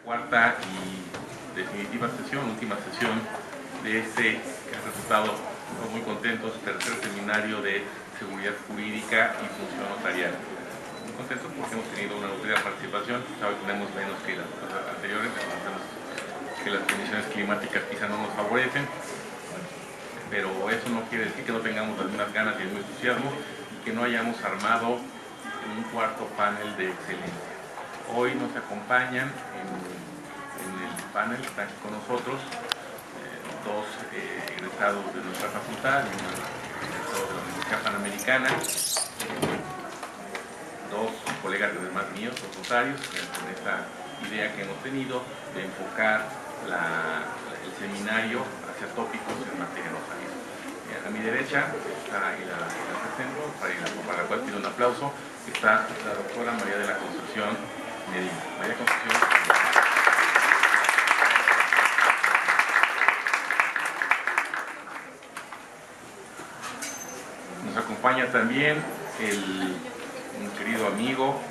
cuarta y definitiva sesión, última sesión de este que ha resultado muy contentos, tercer seminario de seguridad jurídica y función notarial. Muy contentos porque hemos tenido una nutrida participación, hoy tenemos menos que las anteriores, que las condiciones climáticas quizá no nos favorecen, pero eso no quiere decir que no tengamos las mismas ganas y el mismo entusiasmo y que no hayamos armado un cuarto panel de excelencia. Hoy nos acompañan en el panel, están aquí con nosotros dos egresados de nuestra facultad, un egresado de la Universidad Panamericana, dos colegas de demás míos, dos notarios, con esta idea que hemos tenido de enfocar el seminario hacia tópicos en materia notaria. A mi derecha está ahí la presento, para la cual pido un aplauso, está la doctora María de la Concepción Medina. María Concepción. Nos acompaña también un querido amigo,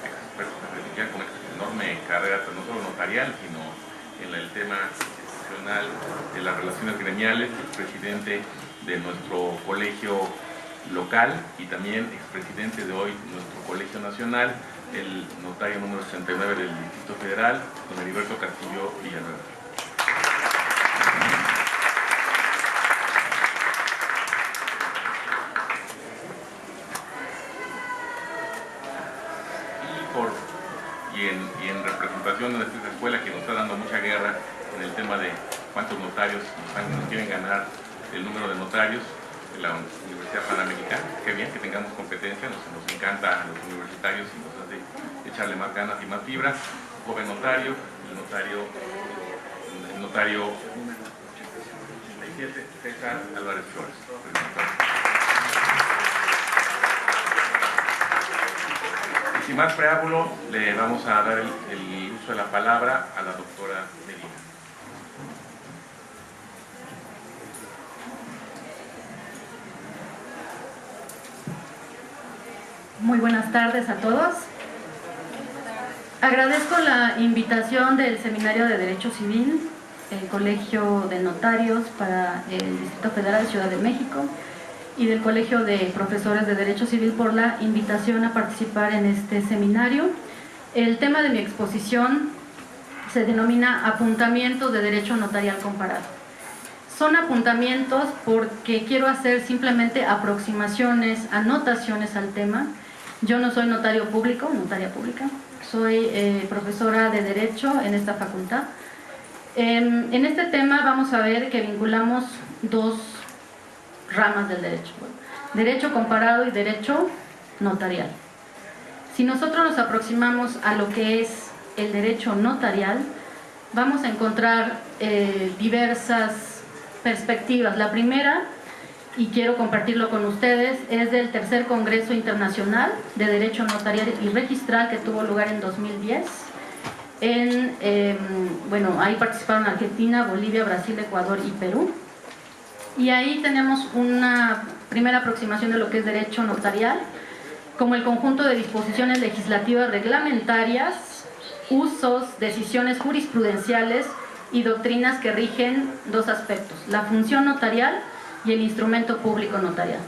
experto con enorme carrera, no solo notarial, sino en el tema institucional de las relaciones gremiales, expresidente de nuestro colegio local y también expresidente de hoy nuestro colegio nacional, el notario número 69 del Distrito Federal, don Heriberto Castillo Villanueva. Y en representación de esta escuela que nos está dando mucha guerra en el tema de cuántos notarios nos quieren ganar el número de notarios de la Universidad Panamericana. Qué bien que tengamos competencia, nos encanta a los universitarios y nos hace echarle más ganas y más fibra. Joven notario, el notario 87, César Álvarez Flores. Y sin más preámbulo, le vamos a dar el uso de la palabra a la doctora Medina. Muy buenas tardes a todos. Agradezco la invitación del Seminario de Derecho Civil, el Colegio de Notarios para el Distrito Federal de Ciudad de México y del Colegio de Profesores de Derecho Civil por la invitación a participar en este seminario. El tema de mi exposición se denomina Apuntamientos de Derecho Notarial Comparado. Son apuntamientos porque quiero hacer simplemente aproximaciones, anotaciones al tema. Yo no soy notario público, notaria pública, soy profesora de Derecho en esta facultad. En este tema vamos a ver que vinculamos dos ramas del derecho: derecho comparado y derecho notarial. Si nosotros nos aproximamos a lo que es el derecho notarial, vamos a encontrar diversas perspectivas. La primera, y quiero compartirlo con ustedes, es del Tercer Congreso Internacional de Derecho Notarial y Registral que tuvo lugar en 2010. Ahí participaron Argentina, Bolivia, Brasil, Ecuador y Perú. Y ahí tenemos una primera aproximación de lo que es derecho notarial, como el conjunto de disposiciones legislativas reglamentarias, usos, decisiones jurisprudenciales y doctrinas que rigen dos aspectos: la función notarial y el instrumento público notarial.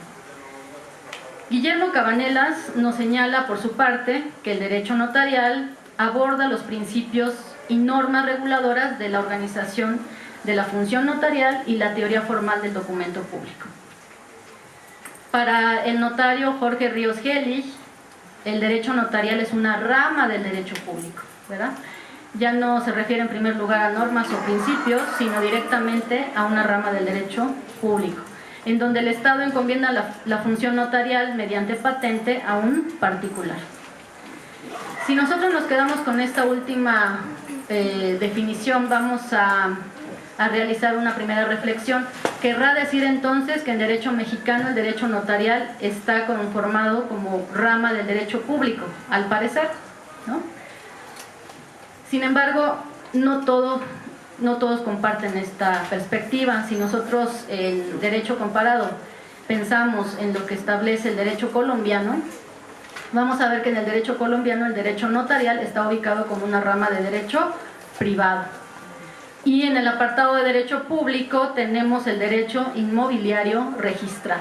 Guillermo Cabanelas nos señala por su parte que el derecho notarial aborda los principios y normas reguladoras de la organización de la función notarial y la teoría formal del documento público. Para el notario Jorge Ríos Hellich, el derecho notarial es una rama del derecho público, ¿verdad? Ya no se refiere en primer lugar a normas o principios, sino directamente a una rama del derecho público, en donde el Estado encomienda la función notarial mediante patente a un particular. Si nosotros nos quedamos con esta última definición, vamos a realizar una primera reflexión. Querrá decir entonces que en derecho mexicano el derecho notarial está conformado como rama del derecho público, al parecer, ¿no? Sin embargo, no todos comparten esta perspectiva. Si nosotros el derecho comparado pensamos en lo que establece el derecho colombiano, vamos a ver que en el derecho colombiano el derecho notarial está ubicado como una rama de derecho privado. Y en el apartado de derecho público tenemos el derecho inmobiliario registral.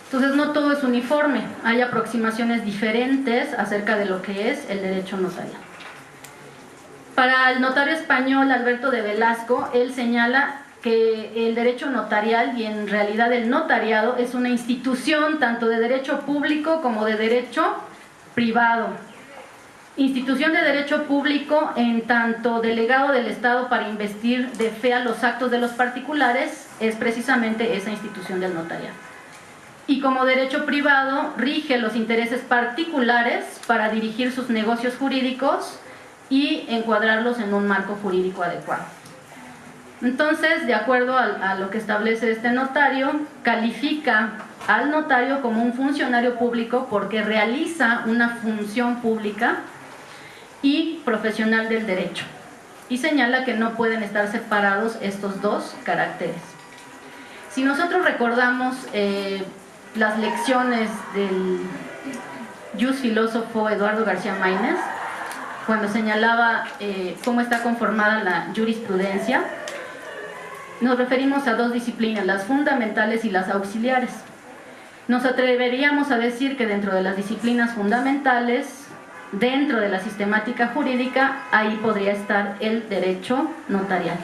Entonces no todo es uniforme, hay aproximaciones diferentes acerca de lo que es el derecho notarial. Para el notario español Alberto de Velasco, él señala que el derecho notarial y en realidad el notariado es una institución tanto de derecho público como de derecho privado. Institución de derecho público en tanto delegado del Estado para investir de fe a los actos de los particulares es precisamente esa institución del notariado. Y como derecho privado rige los intereses particulares para dirigir sus negocios jurídicos y encuadrarlos en un marco jurídico adecuado. Entonces, de acuerdo a lo que establece este notario, califica al notario como un funcionario público porque realiza una función pública y profesional del derecho. Y señala que no pueden estar separados estos dos caracteres. Si nosotros recordamos las lecciones del jus filósofo Eduardo García Maínez, cuando señalaba cómo está conformada la jurisprudencia, nos referimos a dos disciplinas, las fundamentales y las auxiliares. Nos atreveríamos a decir que dentro de las disciplinas fundamentales, dentro de la sistemática jurídica, ahí podría estar el derecho notarial.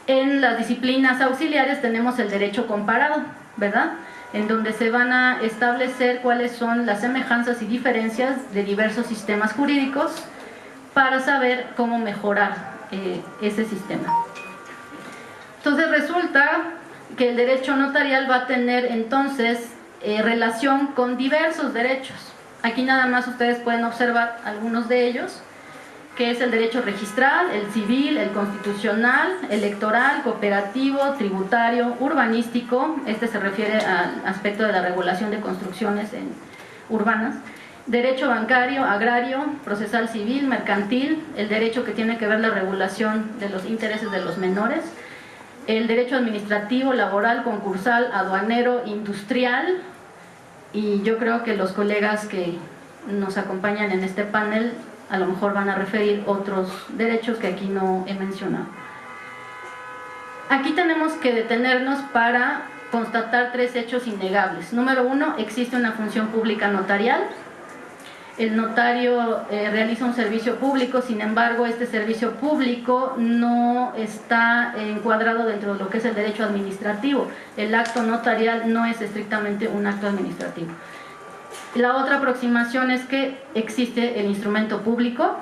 En las disciplinas auxiliares tenemos el derecho comparado, ¿verdad?, en donde se van a establecer cuáles son las semejanzas y diferencias de diversos sistemas jurídicos para saber cómo mejorar ese sistema. Entonces resulta que el derecho notarial va a tener entonces relación con diversos derechos. Aquí nada más ustedes pueden observar algunos de ellos, que es el derecho registral, el civil, el constitucional, electoral, cooperativo, tributario, urbanístico. Este se refiere al aspecto de la regulación de construcciones urbanas. Derecho bancario, agrario, procesal civil, mercantil, el derecho que tiene que ver la regulación de los intereses de los menores, el derecho administrativo, laboral, concursal, aduanero, industrial, y yo creo que los colegas que nos acompañan en este panel a lo mejor van a referir otros derechos que aquí no he mencionado. Aquí tenemos que detenernos para constatar tres hechos innegables. Número uno, existe una función pública notarial. El notario realiza un servicio público, sin embargo, este servicio público no está encuadrado dentro de lo que es el derecho administrativo. El acto notarial no es estrictamente un acto administrativo. La otra aproximación es que existe el instrumento público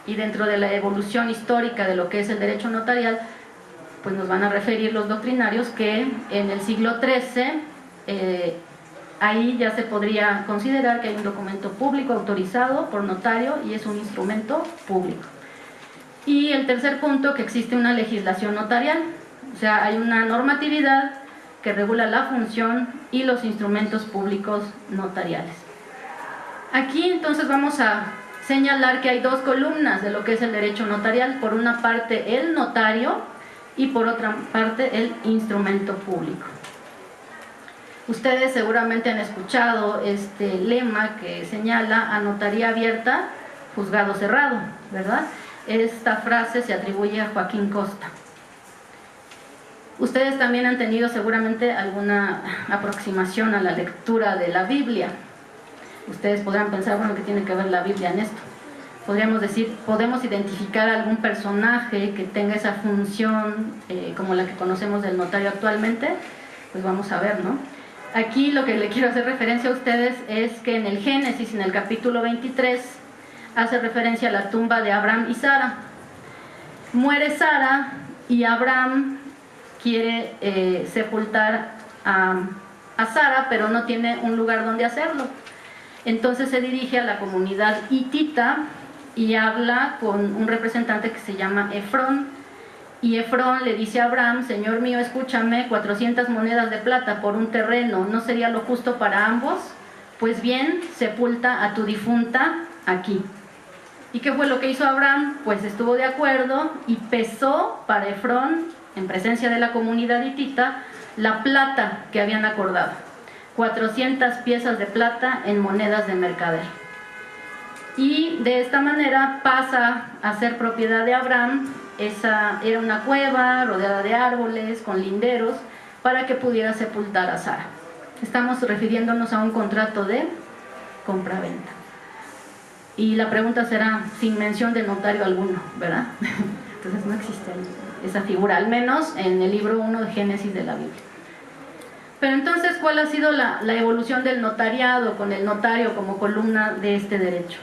y dentro de la evolución histórica de lo que es el derecho notarial, pues nos van a referir los doctrinarios que en el siglo XIII ahí ya se podría considerar que hay un documento público autorizado por notario y es un instrumento público. Y el tercer punto, que existe una legislación notarial, o sea, hay una normatividad que regula la función y los instrumentos públicos notariales. Aquí entonces vamos a señalar que hay dos columnas de lo que es el derecho notarial. Por una parte el notario y por otra parte el instrumento público. Ustedes seguramente han escuchado este lema que señala a notaría abierta, juzgado cerrado, ¿verdad? Esta frase se atribuye a Joaquín Costa. Ustedes también han tenido seguramente alguna aproximación a la lectura de la Biblia. Ustedes podrán pensar, bueno, ¿qué tiene que ver la Biblia en esto? Podríamos decir, ¿podemos identificar algún personaje que tenga esa función como la que conocemos del notario actualmente? Pues vamos a ver, ¿no? Aquí lo que le quiero hacer referencia a ustedes es que en el Génesis, en el capítulo 23, hace referencia a la tumba de Abraham y Sara. Muere Sara y Abraham quiere sepultar a Sara, pero no tiene un lugar donde hacerlo. Entonces se dirige a la comunidad hitita y habla con un representante que se llama Efrón. Y Efrón le dice a Abraham: Señor mío, escúchame, 400 monedas de plata por un terreno, ¿no sería lo justo para ambos? Pues bien, sepulta a tu difunta aquí. ¿Y qué fue lo que hizo Abraham? Pues estuvo de acuerdo y pesó para Efrón, en presencia de la comunidad hitita, la plata que habían acordado. 400 piezas de plata en monedas de mercader. y de esta manera pasa a ser propiedad de Abraham. Esa era una cueva rodeada de árboles, con linderos, para que pudiera sepultar a Sara. Estamos refiriéndonos a un contrato de compra-venta. Y la pregunta será, sin mención de notario alguno, ¿verdad? Entonces no existe esa figura, al menos en el libro 1 de Génesis de la Biblia. Pero entonces, ¿cuál ha sido la evolución del notariado, con el notario como columna de este derecho?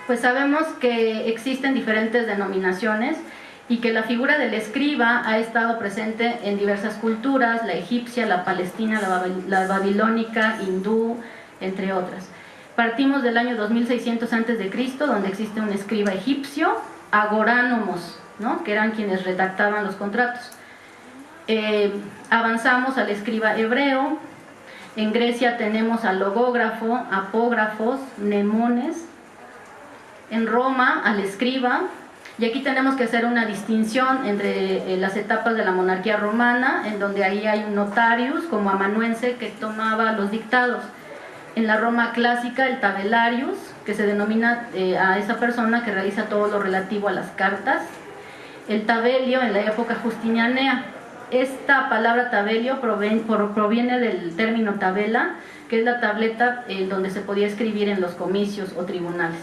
Pues sabemos que existen diferentes denominaciones y que la figura del escriba ha estado presente en diversas culturas, la egipcia, la palestina, la babilónica, hindú, entre otras. Partimos del año 2600 a.C., donde existe un escriba egipcio, agoránομos, ¿no?, que eran quienes redactaban los contratos. Avanzamos al escriba hebreo. En Grecia tenemos al logógrafo, apógrafos, mnemones. En Roma al escriba. Y aquí tenemos que hacer una distinción entre las etapas de la monarquía romana, en donde ahí hay un notarius como amanuense que tomaba los dictados. En la Roma clásica, el tabellarius, que se denomina a esa persona que realiza todo lo relativo a las cartas. El tabelio en la época justinianea. Esta palabra tabelio proviene del término tabela, que es la tableta donde se podía escribir en los comicios o tribunales.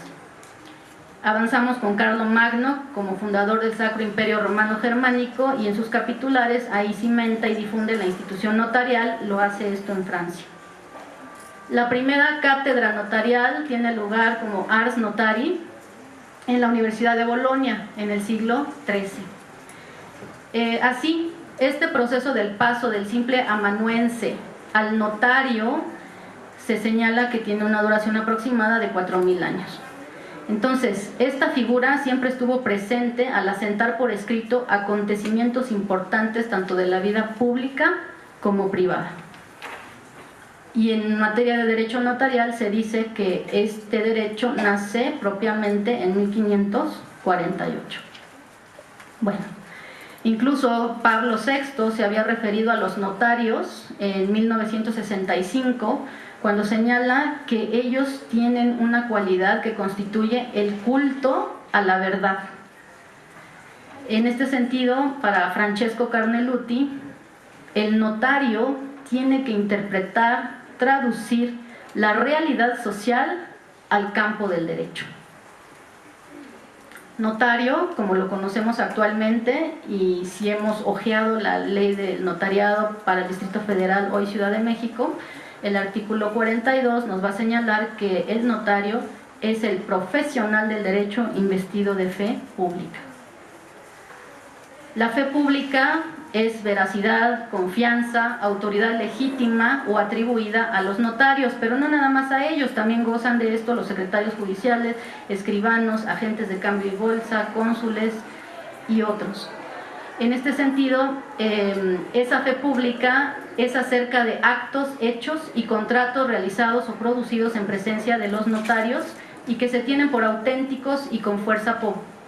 Avanzamos con Carlomagno como fundador del Sacro Imperio Romano Germánico, y en sus capitulares ahí cimenta y difunde la institución notarial. Lo hace esto en Francia. La primera cátedra notarial tiene lugar como Ars Notari en la Universidad de Bolonia en el siglo XIII. Así, este proceso del paso del simple amanuense al notario se señala que tiene una duración aproximada de 4000 años. Entonces, esta figura siempre estuvo presente al asentar por escrito acontecimientos importantes tanto de la vida pública como privada. Y en materia de derecho notarial se dice que este derecho nace propiamente en 1548. Bueno, incluso Pablo VI se había referido a los notarios en 1965, cuando señala que ellos tienen una cualidad que constituye el culto a la verdad. En este sentido, para Francesco Carneluti, el notario tiene que interpretar, traducir la realidad social al campo del derecho. Notario, como lo conocemos actualmente, y si hemos hojeado la ley del notariado para el Distrito Federal, hoy Ciudad de México, el artículo 42 nos va a señalar que el notario es el profesional del derecho investido de fe pública. La fe pública es veracidad, confianza, autoridad legítima o atribuida a los notarios, pero no nada más a ellos, también gozan de esto los secretarios judiciales, escribanos, agentes de cambio y bolsa, cónsules y otros. En este sentido, esa fe pública es acerca de actos, hechos y contratos realizados o producidos en presencia de los notarios y que se tienen por auténticos y con fuerza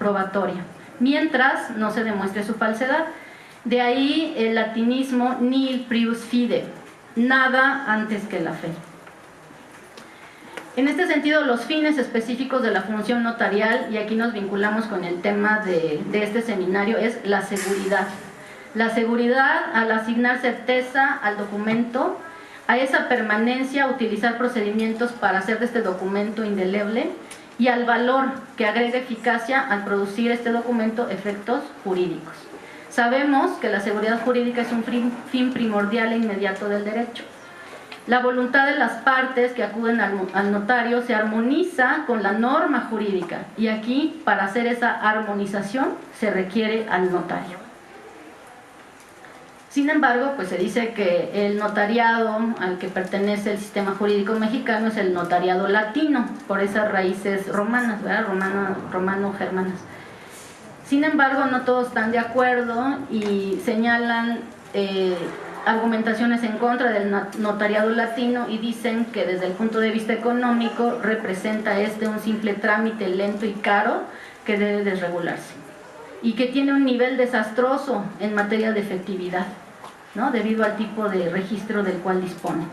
probatoria, mientras no se demuestre su falsedad. De ahí el latinismo nihil prius fide, nada antes que la fe. En este sentido, los fines específicos de la función notarial, y aquí nos vinculamos con el tema de este seminario, es la seguridad. La seguridad al asignar certeza al documento, a esa permanencia, utilizar procedimientos para hacer de este documento indeleble, y al valor que agrega eficacia al producir este documento efectos jurídicos. Sabemos que la seguridad jurídica es un fin primordial e inmediato del derecho. La voluntad de las partes que acuden al notario se armoniza con la norma jurídica, y aquí, para hacer esa armonización, se requiere al notario. Sin embargo, pues se dice que el notariado al que pertenece el sistema jurídico mexicano es el notariado latino, por esas raíces romanas, ¿verdad? Romano-germanas. Sin embargo, no todos están de acuerdo y señalan argumentaciones en contra del notariado latino, y dicen que desde el punto de vista económico representa un simple trámite lento y caro que debe desregularse, y que tiene un nivel desastroso en materia de efectividad, ¿no?, debido al tipo de registro del cual dispone.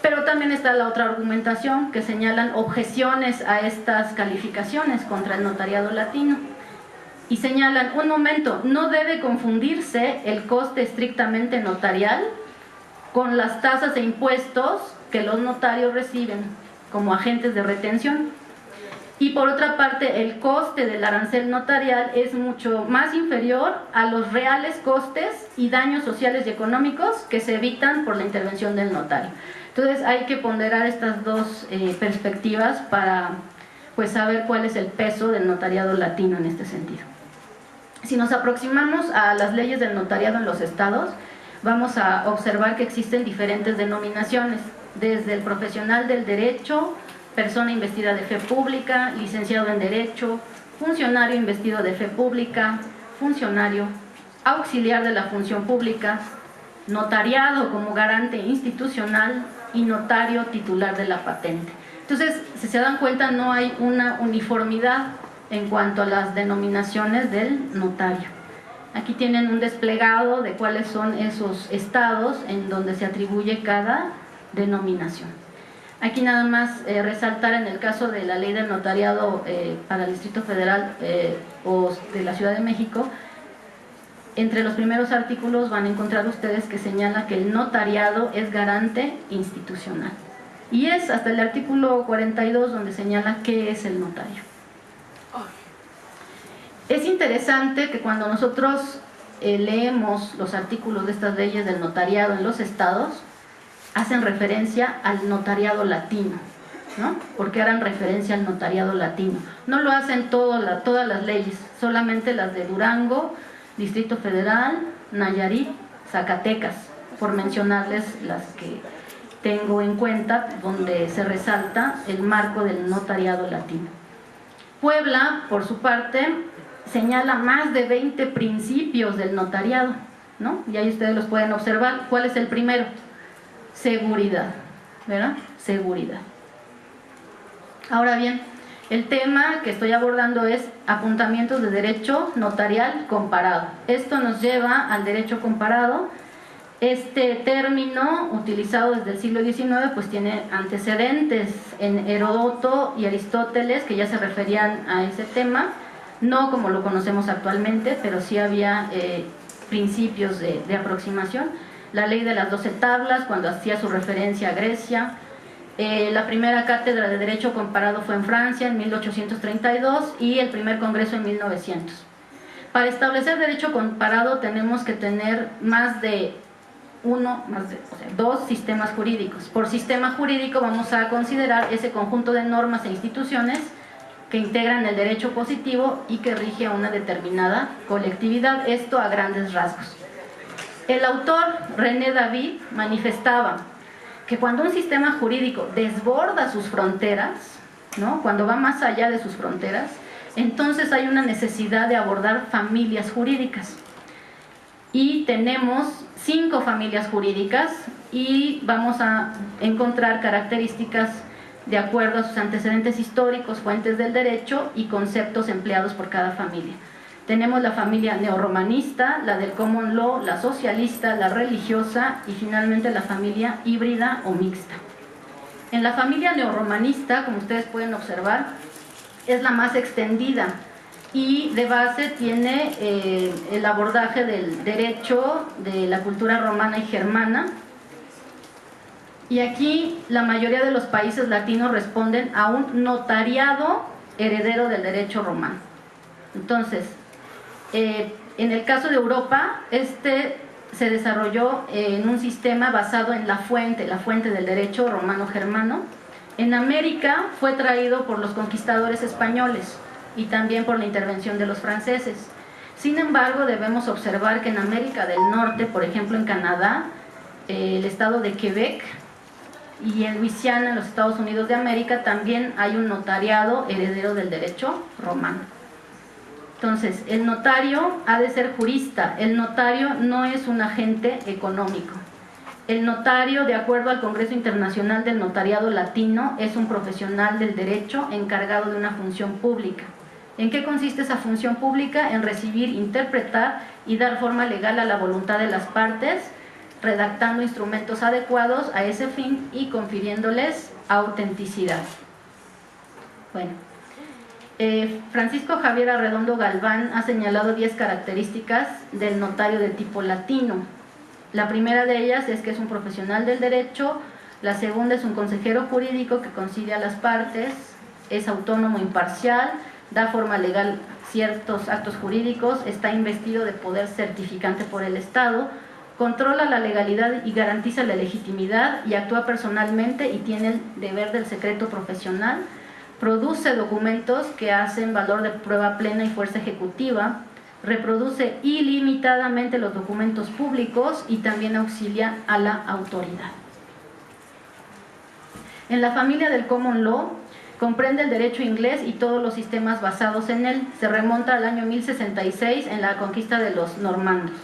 Pero también está la otra argumentación que señalan objeciones a estas calificaciones contra el notariado latino. Y señalan, un momento, no debe confundirse el coste estrictamente notarial con las tasas e impuestos que los notarios reciben como agentes de retención. Y por otra parte, el coste del arancel notarial es mucho más inferior a los reales costes y daños sociales y económicos que se evitan por la intervención del notario. Entonces hay que ponderar estas dos perspectivas para pues saber cuál es el peso del notariado latino en este sentido. Si nos aproximamos a las leyes del notariado en los estados, vamos a observar que existen diferentes denominaciones, desde el profesional del derecho, persona investida de fe pública, licenciado en derecho, funcionario investido de fe pública, funcionario, auxiliar de la función pública, notariado como garante institucional y notario titular de la patente. Entonces, si se dan cuenta, no hay una uniformidad en cuanto a las denominaciones del notario. Aquí tienen un desplegado de cuáles son esos estados en donde se atribuye cada denominación. Aquí nada más resaltar en el caso de la ley del notariado para el Distrito Federal o de la Ciudad de México, entre los primeros artículos van a encontrar ustedes que señala que el notariado es garante institucional. Y es hasta el artículo 42 donde señala qué es el notario. Es interesante que cuando nosotros leemos los artículos de estas leyes del notariado en los estados, hacen referencia al notariado latino, ¿no? Porque harán referencia al notariado latino. No lo hacen todas las leyes, solamente las de Durango, Distrito Federal, Nayarit, Zacatecas, por mencionarles las que tengo en cuenta, donde se resalta el marco del notariado latino. Puebla, por su parte, señala más de 20 principios del notariado, ¿no? Y ahí ustedes los pueden observar. ¿Cuál es el primero? Seguridad, ¿verdad? Seguridad. Ahora bien, el tema que estoy abordando es apuntamientos de derecho notarial comparado. Esto nos lleva al derecho comparado. Este término, utilizado desde el siglo XIX, pues tiene antecedentes en Heródoto y Aristóteles, que ya se referían a ese tema, no como lo conocemos actualmente, pero sí había principios de aproximación. La ley de las 12 tablas, cuando hacía su referencia a Grecia. La primera cátedra de Derecho Comparado fue en Francia en 1832 y el primer congreso en 1900. Para establecer derecho comparado tenemos que tener dos sistemas jurídicos. Por sistema jurídico vamos a considerar ese conjunto de normas e instituciones que integran el derecho positivo y que rige a una determinada colectividad, esto a grandes rasgos. El autor René David manifestaba que cuando un sistema jurídico desborda sus fronteras, ¿no? Cuando va más allá de sus fronteras, entonces hay una necesidad de abordar familias jurídicas. Y tenemos 5 familias jurídicas y vamos a encontrar características de acuerdo a sus antecedentes históricos, fuentes del derecho y conceptos empleados por cada familia. Tenemos la familia neorromanista, la del common law, la socialista, la religiosa y finalmente la familia híbrida o mixta. En la familia neorromanista, como ustedes pueden observar, es la más extendida y de base tiene el abordaje del derecho de la cultura romana y germana. Y aquí la mayoría de los países latinos responden a un notariado heredero del derecho romano. Entonces, en el caso de Europa, se desarrolló en un sistema basado en la fuente del derecho romano-germano. En América fue traído por los conquistadores españoles y también por la intervención de los franceses. Sin embargo, debemos observar que en América del Norte, por ejemplo en Canadá, el estado de Quebec y en Luisiana, en los Estados Unidos de América, también hay un notariado heredero del derecho romano. Entonces, el notario ha de ser jurista, el notario no es un agente económico. El notario, de acuerdo al Congreso Internacional del Notariado Latino, es un profesional del derecho encargado de una función pública. ¿En qué consiste esa función pública? En recibir, interpretar y dar forma legal a la voluntad de las partes redactando instrumentos adecuados a ese fin y confiriéndoles autenticidad. Bueno, Francisco Javier Arredondo Galván ha señalado 10 características del notario de tipo latino. La primera de ellas es que es un profesional del derecho, la segunda es un consejero jurídico que concilia a las partes, es autónomo, imparcial, da forma legal ciertos actos jurídicos, está investido de poder certificante por el Estado, controla la legalidad y garantiza la legitimidad y actúa personalmente y tiene el deber del secreto profesional, produce documentos que hacen valor de prueba plena y fuerza ejecutiva, reproduce ilimitadamente los documentos públicos y también auxilia a la autoridad. En la familia del Common Law comprende el derecho inglés y todos los sistemas basados en él. Se remonta al año 1066 en la conquista de los normandos.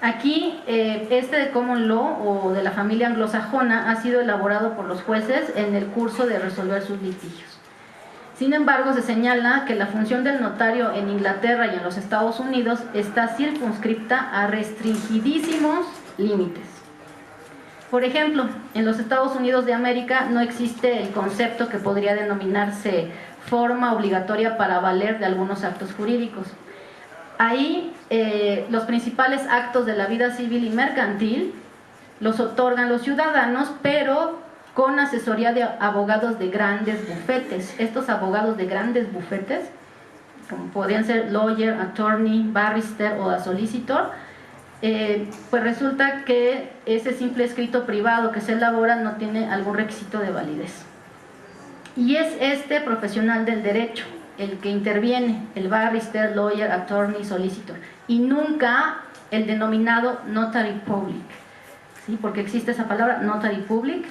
Aquí, este de Common Law o de la familia anglosajona ha sido elaborado por los jueces en el curso de resolver sus litigios. Sin embargo, se señala que la función del notario en Inglaterra y en los Estados Unidos está circunscripta a restringidísimos límites. Por ejemplo, en los Estados Unidos de América no existe el concepto que podría denominarse forma obligatoria para valer de algunos actos jurídicos. Ahí los principales actos de la vida civil y mercantil los otorgan los ciudadanos, pero con asesoría de abogados de grandes bufetes. Estos abogados de grandes bufetes, como podrían ser lawyer, attorney, barrister o solicitor, pues resulta que ese simple escrito privado que se elabora no tiene algún requisito de validez. Y es este profesional del derecho el que interviene, el barrister, lawyer, attorney, solicitor, y nunca el denominado notary public, ¿sí? Porque existe esa palabra, notary public.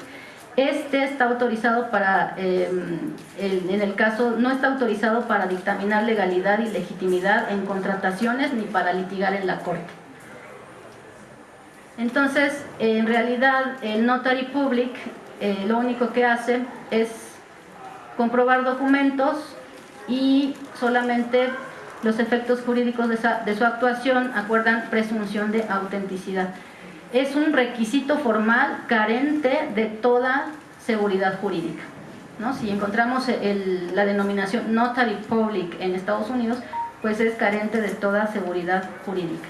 Este está autorizado para, en el caso, no está autorizado para dictaminar legalidad y legitimidad en contrataciones ni para litigar en la corte. Entonces, en realidad, el notary public lo único que hace es comprobar documentos y solamente los efectos jurídicos de su actuación acuerdan presunción de autenticidad. Es un requisito formal carente de toda seguridad jurídica, ¿no? Si encontramos la denominación notary public en Estados Unidos, pues es carente de toda seguridad jurídica.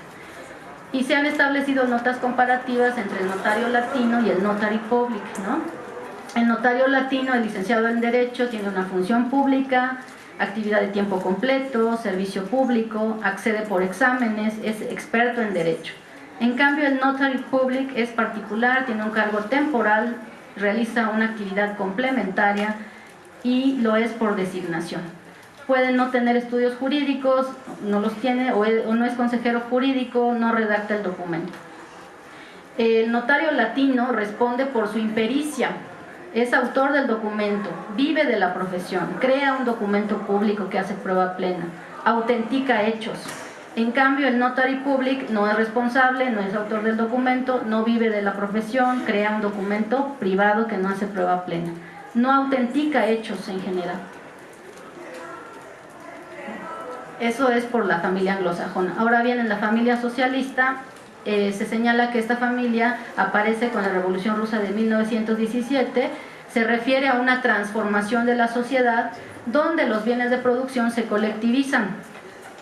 Y se han establecido notas comparativas entre el notario latino y el notary public, ¿no? El notario latino, el licenciado en Derecho, tiene una función pública, actividad de tiempo completo, servicio público, accede por exámenes, es experto en Derecho. En cambio, el notary public es particular, tiene un cargo temporal, realiza una actividad complementaria y lo es por designación. Puede no tener estudios jurídicos, no los tiene, o no es consejero jurídico, no redacta el documento. El notario latino responde por su impericia, es autor del documento, vive de la profesión, crea un documento público que hace prueba plena, autentica hechos. En cambio, el notary public no es responsable, no es autor del documento, no vive de la profesión, crea un documento privado que no hace prueba plena, no autentica hechos en general. Eso es por la familia anglosajona. Ahora bien, en la familia socialista se señala que esta familia aparece con la Revolución Rusa de 1917, se refiere a una transformación de la sociedad donde los bienes de producción se colectivizan,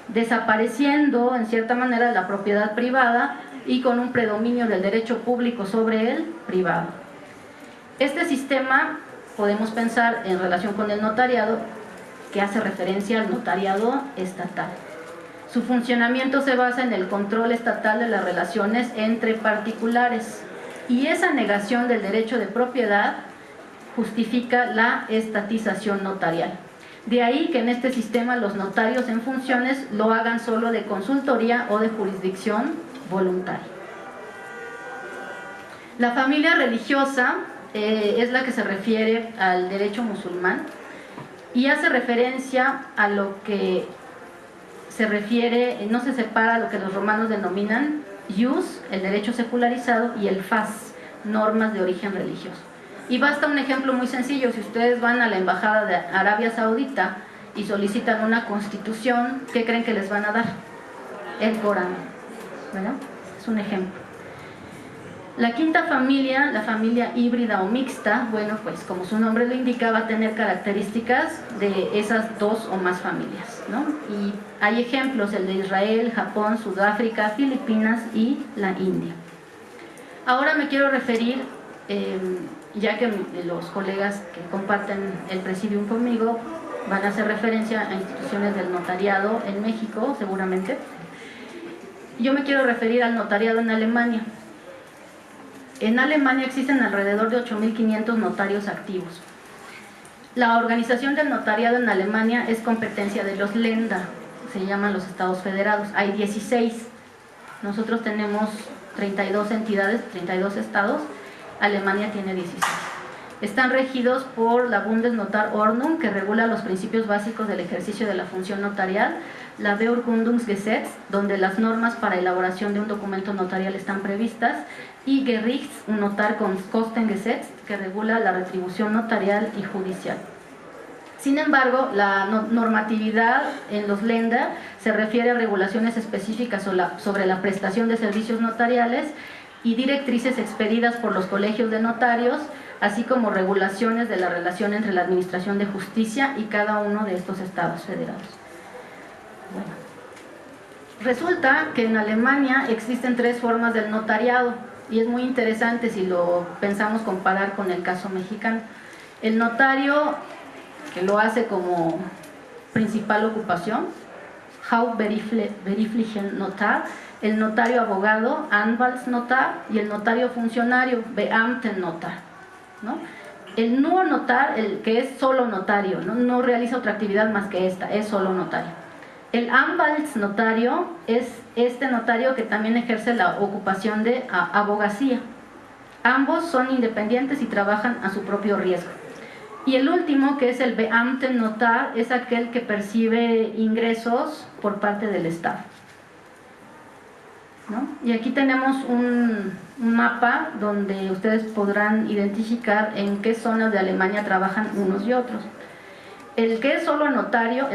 desapareciendo en cierta manera la propiedad privada y con un predominio del derecho público sobre el privado. Este sistema podemos pensar en relación con el notariado, que hace referencia al notariado estatal. Su funcionamiento se basa en el control estatal de las relaciones entre particulares y esa negación del derecho de propiedad justifica la estatización notarial. De ahí que en este sistema los notarios en funciones lo hagan solo de consultoría o de jurisdicción voluntaria. La familia religiosa es la que se refiere al derecho musulmán y hace referencia a lo que se refiere, no se separa lo que los romanos denominan ius, el derecho secularizado, y el fas, normas de origen religioso. Y basta un ejemplo muy sencillo: si ustedes van a la embajada de Arabia Saudita y solicitan una constitución, ¿qué creen que les van a dar? El Corán, ¿verdad? Es un ejemplo. La quinta familia, la familia híbrida o mixta, bueno, pues como su nombre lo indica, va a tener características de esas dos o más familias, ¿no? Y hay ejemplos, el de Israel, Japón, Sudáfrica, Filipinas y la India. Ahora me quiero referir, ya que los colegas que comparten el presidium conmigo van a hacer referencia a instituciones del notariado en México, seguramente. Yo me quiero referir al notariado en Alemania. En Alemania existen alrededor de 8.500 notarios activos. La organización del notariado en Alemania es competencia de los Länder, se llaman los estados federados. Hay 16. Nosotros tenemos 32 entidades, 32 estados. Alemania tiene 16. Están regidos por la Bundesnotarordnung, que regula los principios básicos del ejercicio de la función notarial, la Beurkundungsgesetz, donde las normas para elaboración de un documento notarial están previstas, y Gerichts- und Notarkostengesetz, que regula la retribución notarial y judicial. Sin embargo, la normatividad en los Länder se refiere a regulaciones específicas sobre la prestación de servicios notariales y directrices expedidas por los colegios de notarios, así como regulaciones de la relación entre la Administración de Justicia y cada uno de estos estados federados. Bueno, resulta que en Alemania existen 3 formas del notariado, y es muy interesante si lo pensamos comparar con el caso mexicano. El notario, que lo hace como principal ocupación, Hauptberuflichen Notar, el notario abogado, Anwaltsnotar, y el notario funcionario, Beamtennotar, ¿no? El nur notar, el que es solo notario, no realiza otra actividad más que esta, es solo notario. El Anwaltsnotario es este notario que también ejerce la ocupación de abogacía. Ambos son independientes y trabajan a su propio riesgo. Y el último, que es el Beamtennotar, es aquel que percibe ingresos por parte del Estado, ¿no? Y aquí tenemos un mapa donde ustedes podrán identificar en qué zonas de Alemania trabajan unos y otros. El que es solo notario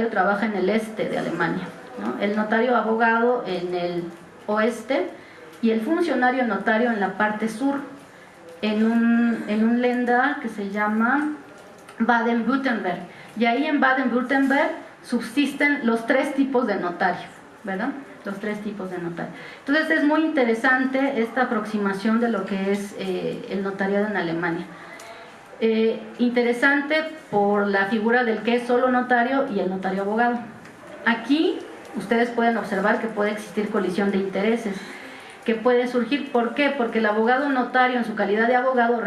trabaja en el este de Alemania, ¿no? El notario abogado en el oeste y el funcionario notario en la parte sur, en un Länder que se llama Baden-Württemberg. Y ahí en Baden-Württemberg subsisten los 3 tipos de notario, ¿verdad? Los 3 tipos de notario. Entonces es muy interesante esta aproximación de lo que es el notariado en Alemania. Interesante por la figura del que es solo notario y el notario abogado. Aquí ustedes pueden observar que puede existir colisión de intereses, que puede surgir. ¿Por qué? Porque el abogado notario, en su calidad de abogado,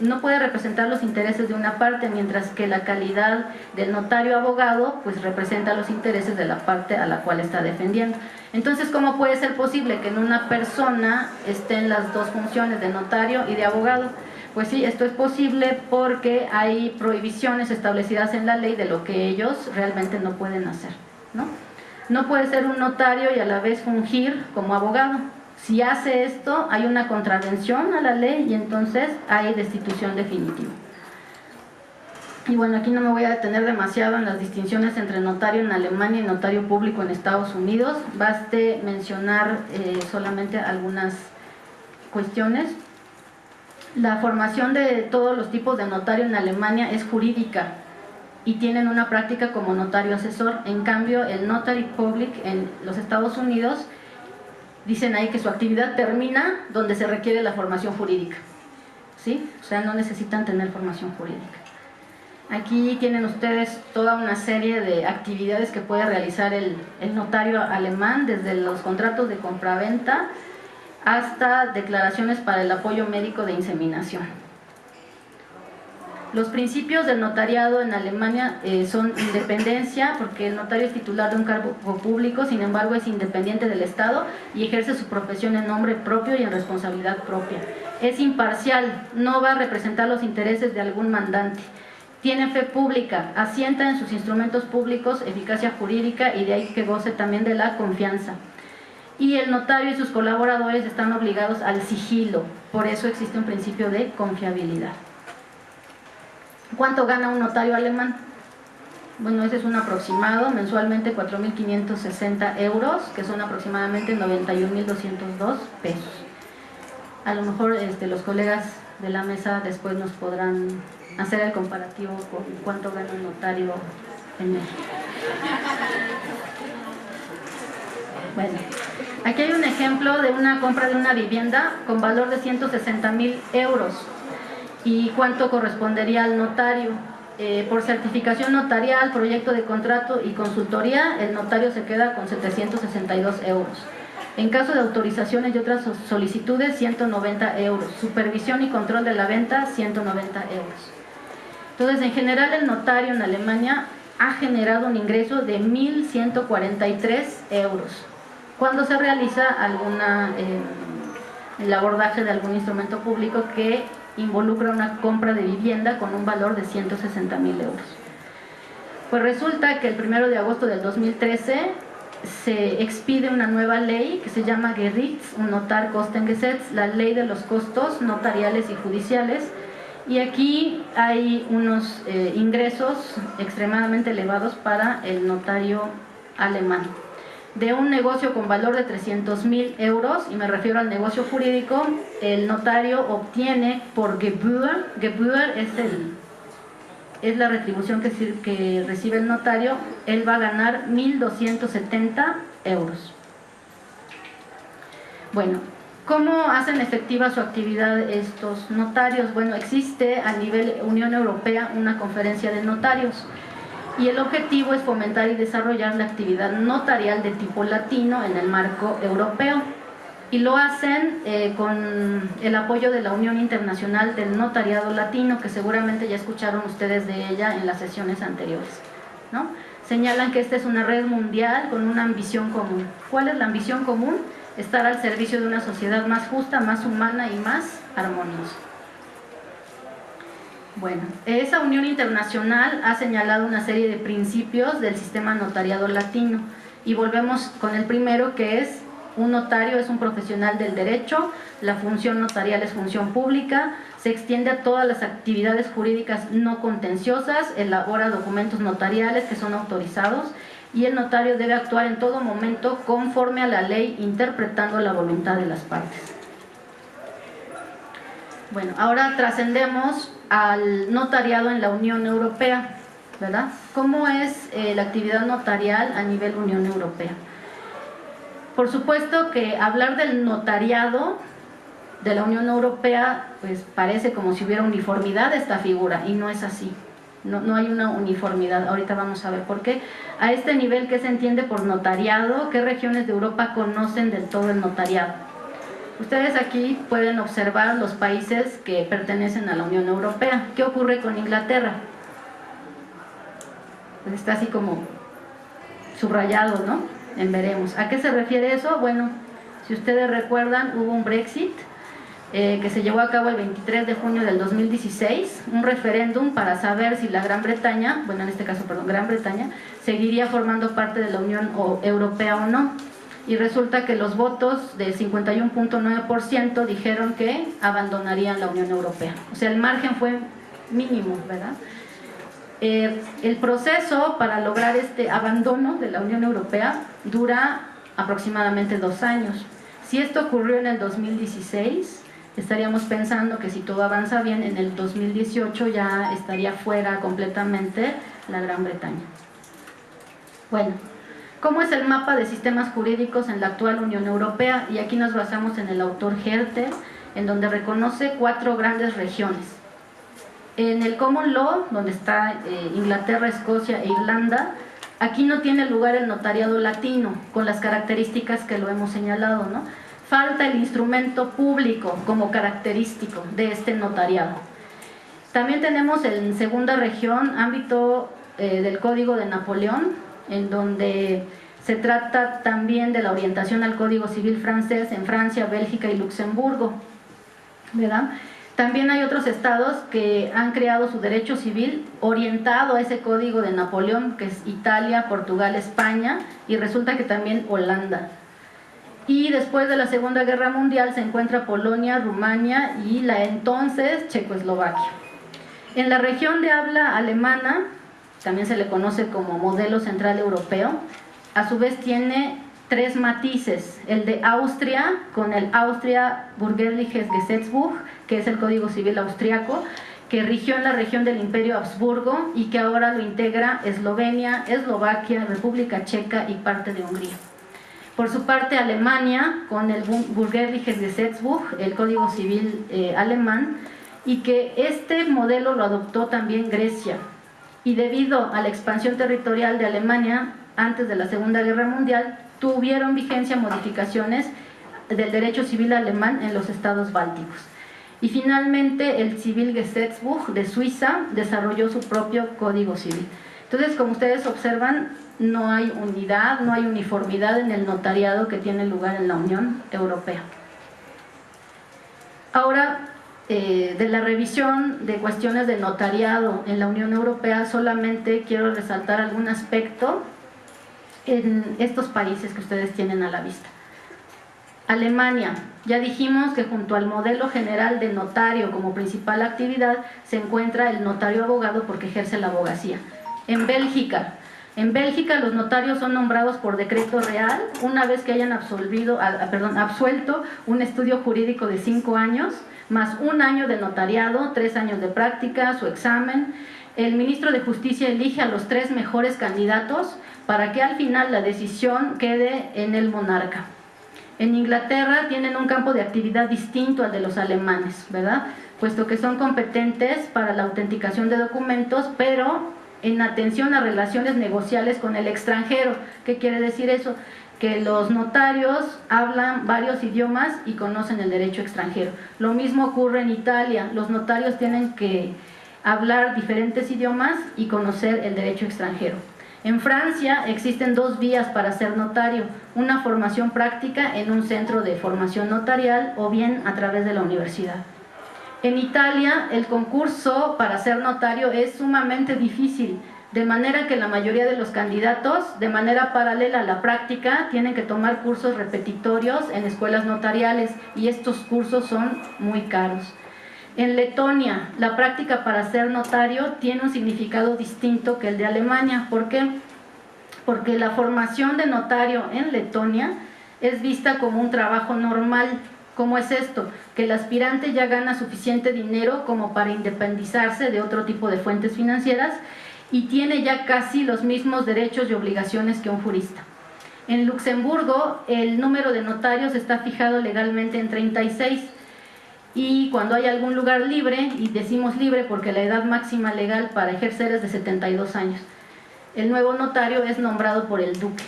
no puede representar los intereses de una parte, mientras que la calidad del notario abogado pues representa los intereses de la parte a la cual está defendiendo. Entonces, ¿cómo puede ser posible que en una persona estén las 2 funciones de notario y de abogado? Pues sí, esto es posible porque hay prohibiciones establecidas en la ley de lo que ellos realmente no pueden hacer, ¿no? No puede ser un notario y a la vez fungir como abogado. Si hace esto, hay una contravención a la ley y entonces hay destitución definitiva. Y bueno, aquí no me voy a detener demasiado en las distinciones entre notario en Alemania y notario público en Estados Unidos. Baste mencionar solamente algunas cuestiones. La formación de todos los tipos de notario en Alemania es jurídica y tienen una práctica como notario asesor. En cambio, el notary public en los Estados Unidos, dicen ahí que su actividad termina donde se requiere la formación jurídica, ¿sí? O sea, no necesitan tener formación jurídica. Aquí tienen ustedes toda una serie de actividades que puede realizar el notario alemán, desde los contratos de compraventa hasta declaraciones para el apoyo médico de inseminación. Los principios del notariado en Alemania son independencia, porque el notario es titular de un cargo público, sin embargo es independiente del Estado y ejerce su profesión en nombre propio y en responsabilidad propia. Es imparcial, no va a representar los intereses de algún mandante. Tiene fe pública, asienta en sus instrumentos públicos eficacia jurídica y de ahí que goce también de la confianza. Y el notario y sus colaboradores están obligados al sigilo, por eso existe un principio de confiabilidad. ¿Cuánto gana un notario alemán? Bueno, ese es un aproximado, mensualmente 4.560 euros, que son aproximadamente 91.202 pesos. A lo mejor los colegas de la mesa después nos podrán hacer el comparativo con cuánto gana un notario en México. Bueno, aquí hay un ejemplo de una compra de una vivienda con valor de 160.000 euros. ¿Y cuánto correspondería al notario? Por certificación notarial, proyecto de contrato y consultoría, el notario se queda con 762 euros. En caso de autorizaciones y otras solicitudes, 190 euros. Supervisión y control de la venta, 190 euros. Entonces, en general, el notario en Alemania ha generado un ingreso de 1.143 euros. Cuando se realiza el abordaje de algún instrumento público que involucra una compra de vivienda con un valor de 160.000 euros. Pues resulta que el 1 de agosto del 2013 se expide una nueva ley que se llama Gerichts- und Notarkostengesetz, la ley de los costos notariales y judiciales, y aquí hay unos ingresos extremadamente elevados para el notario alemán. De un negocio con valor de 300.000 euros, y me refiero al negocio jurídico, el notario obtiene por Gebühr es la retribución que recibe el notario, él va a ganar 1.270 euros. Bueno, ¿cómo hacen efectiva su actividad estos notarios? Bueno, existe a nivel Unión Europea una conferencia de notarios, y el objetivo es fomentar y desarrollar la actividad notarial de tipo latino en el marco europeo. Y lo hacen con el apoyo de la Unión Internacional del Notariado Latino, que seguramente ya escucharon ustedes de ella en las sesiones anteriores, ¿no? Señalan que esta es una red mundial con una ambición común. ¿Cuál es la ambición común? Estar al servicio de una sociedad más justa, más humana y más armoniosa. Bueno, esa unión internacional ha señalado una serie de principios del sistema notariado latino, y volvemos con el primero, que es: un notario es un profesional del derecho, la función notarial es función pública, se extiende a todas las actividades jurídicas no contenciosas, elabora documentos notariales que son autorizados, y el notario debe actuar en todo momento conforme a la ley, interpretando la voluntad de las partes. Bueno, ahora trascendemos al notariado en la Unión Europea, ¿verdad? ¿Cómo es la actividad notarial a nivel Unión Europea? Por supuesto que hablar del notariado de la Unión Europea, pues parece como si hubiera uniformidad de esta figura, y no es así. No hay una uniformidad. Ahorita vamos a ver por qué. A este nivel, ¿qué se entiende por notariado? ¿Qué regiones de Europa conocen del todo el notariado? Ustedes aquí pueden observar los países que pertenecen a la Unión Europea. ¿Qué ocurre con Inglaterra? Pues está así como subrayado, ¿no? En veremos. ¿A qué se refiere eso? Bueno, si ustedes recuerdan, hubo un Brexit que se llevó a cabo el 23 de junio del 2016, un referéndum para saber si la Gran Bretaña, bueno, en este caso, perdón, Gran Bretaña, seguiría formando parte de la Unión Europea o no. Y resulta que los votos del 51.9% dijeron que abandonarían la Unión Europea. O sea, el margen fue mínimo, ¿verdad? El proceso para lograr este abandono de la Unión Europea dura aproximadamente 2 años. Si esto ocurrió en el 2016, estaríamos pensando que si todo avanza bien, en el 2018 ya estaría fuera completamente la Gran Bretaña. Bueno, ¿cómo es el mapa de sistemas jurídicos en la actual Unión Europea? Y aquí nos basamos en el autor Herter, en donde reconoce 4 grandes regiones. En el Common Law, donde está Inglaterra, Escocia e Irlanda, aquí no tiene lugar el notariado latino, con las características que lo hemos señalado, ¿no? Falta el instrumento público como característico de este notariado. También tenemos en segunda región, ámbito del Código de Napoleón, en donde se trata también de la orientación al Código Civil francés en Francia, Bélgica y Luxemburgo, ¿verdad? También hay otros estados que han creado su derecho civil orientado a ese Código de Napoleón, que es Italia, Portugal, España, y resulta que también Holanda. Y después de la Segunda Guerra Mundial se encuentra Polonia, Rumania y la entonces Checoslovaquia. En la región de habla alemana también se le conoce como modelo central europeo. A su vez tiene 3 matices: el de Austria, con el Austria Bürgerliches Gesetzbuch, que es el Código Civil austriaco, que rigió en la región del Imperio Habsburgo y que ahora lo integra Eslovenia, Eslovaquia, República Checa y parte de Hungría. Por su parte, Alemania, con el Bürgerliches Gesetzbuch, el Código Civil alemán, y que este modelo lo adoptó también Grecia. Y debido a la expansión territorial de Alemania antes de la Segunda Guerra Mundial, tuvieron vigencia modificaciones del derecho civil alemán en los estados bálticos. Y finalmente el Zivilgesetzbuch de Suiza desarrolló su propio código civil. Entonces, como ustedes observan, no hay unidad, no hay uniformidad en el notariado que tiene lugar en la Unión Europea. Ahora, de la revisión de cuestiones de notariado en la Unión Europea, solamente quiero resaltar algún aspecto en estos países que ustedes tienen a la vista. Alemania, ya dijimos que junto al modelo general de notario como principal actividad se encuentra el notario abogado porque ejerce la abogacía. En Bélgica los notarios son nombrados por decreto real una vez que hayan absuelto un estudio jurídico de 5 años, más 1 año de notariado, 3 años de práctica, su examen. El ministro de Justicia elige a los 3 mejores candidatos para que al final la decisión quede en el monarca. En Inglaterra tienen un campo de actividad distinto al de los alemanes, ¿verdad? Puesto que son competentes para la autenticación de documentos, pero en atención a relaciones negociales con el extranjero. ¿Qué quiere decir eso? Que los notarios hablan varios idiomas y conocen el derecho extranjero. Lo mismo ocurre en Italia. Los notarios tienen que hablar diferentes idiomas y conocer el derecho extranjero. En Francia existen 2 vías para ser notario: una formación práctica en un centro de formación notarial o bien a través de la universidad. En Italia el concurso para ser notario es sumamente difícil, de manera que la mayoría de los candidatos, de manera paralela a la práctica, tienen que tomar cursos repetitorios en escuelas notariales y estos cursos son muy caros. En Letonia, la práctica para ser notario tiene un significado distinto que el de Alemania. ¿Por qué? Porque la formación de notario en Letonia es vista como un trabajo normal. ¿Cómo es esto? Que el aspirante ya gana suficiente dinero como para independizarse de otro tipo de fuentes financieras y tiene ya casi los mismos derechos y obligaciones que un jurista. En Luxemburgo, el número de notarios está fijado legalmente en 36. Y cuando hay algún lugar libre, y decimos libre porque la edad máxima legal para ejercer es de 72 años, el nuevo notario es nombrado por el duque.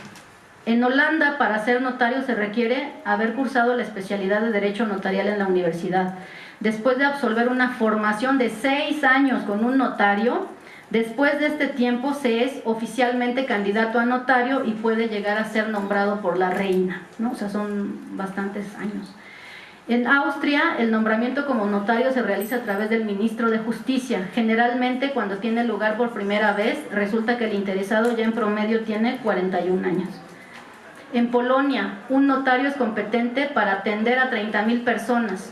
En Holanda, para ser notario se requiere haber cursado la especialidad de Derecho Notarial en la universidad. Después de absolver una formación de 6 años con un notario, después de este tiempo se es oficialmente candidato a notario y puede llegar a ser nombrado por la reina, ¿no? O sea, son bastantes años. En Austria, el nombramiento como notario se realiza a través del ministro de Justicia. Generalmente, cuando tiene lugar por primera vez, resulta que el interesado ya en promedio tiene 41 años. En Polonia, un notario es competente para atender a 30,000 personas.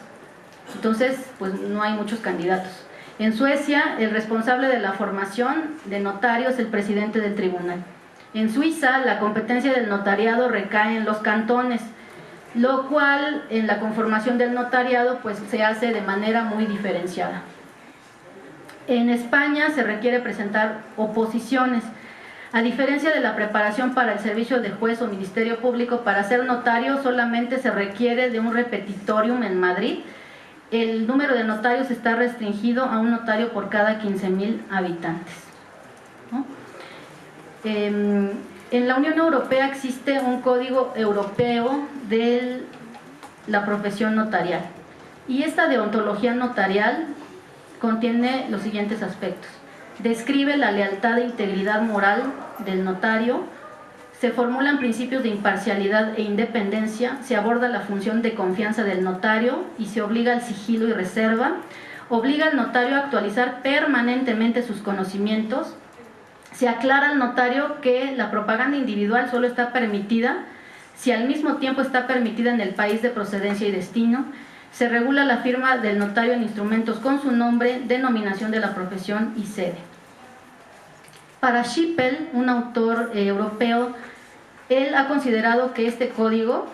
Entonces, pues no hay muchos candidatos. En Suecia, el responsable de la formación de notario es el presidente del tribunal. En Suiza, la competencia del notariado recae en los cantones, lo cual en la conformación del notariado pues se hace de manera muy diferenciada. En España se requiere presentar oposiciones. A diferencia de la preparación para el servicio de juez o ministerio público, para ser notario solamente se requiere de un repetitorium en Madrid. El número de notarios está restringido a un notario por cada 15,000 habitantes, ¿no? En la Unión Europea existe un código europeo de la profesión notarial y esta deontología notarial contiene los siguientes aspectos. Describe la lealtad e integridad moral del notario, se formulan principios de imparcialidad e independencia, se aborda la función de confianza del notario y se obliga al sigilo y reserva, obliga al notario a actualizar permanentemente sus conocimientos. Se aclara al notario que la propaganda individual solo está permitida si al mismo tiempo está permitida en el país de procedencia y destino. Se regula la firma del notario en instrumentos con su nombre, denominación de la profesión y sede. Para Schippel, un autor europeo, él ha considerado que este código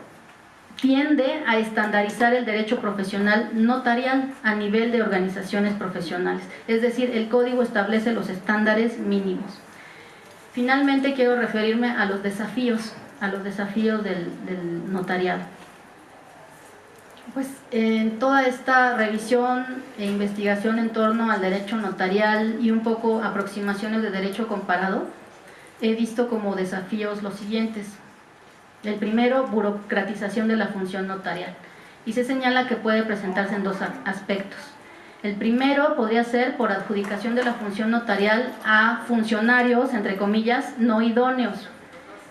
tiende a estandarizar el derecho profesional notarial a nivel de organizaciones profesionales. Es decir, el código establece los estándares mínimos. Finalmente, quiero referirme a los desafíos del notariado. Pues en toda esta revisión e investigación en torno al derecho notarial y un poco aproximaciones de derecho comparado, he visto como desafíos los siguientes. El primero, burocratización de la función notarial. Y se señala que puede presentarse en dos aspectos. El primero podría ser por adjudicación de la función notarial a funcionarios, entre comillas, no idóneos.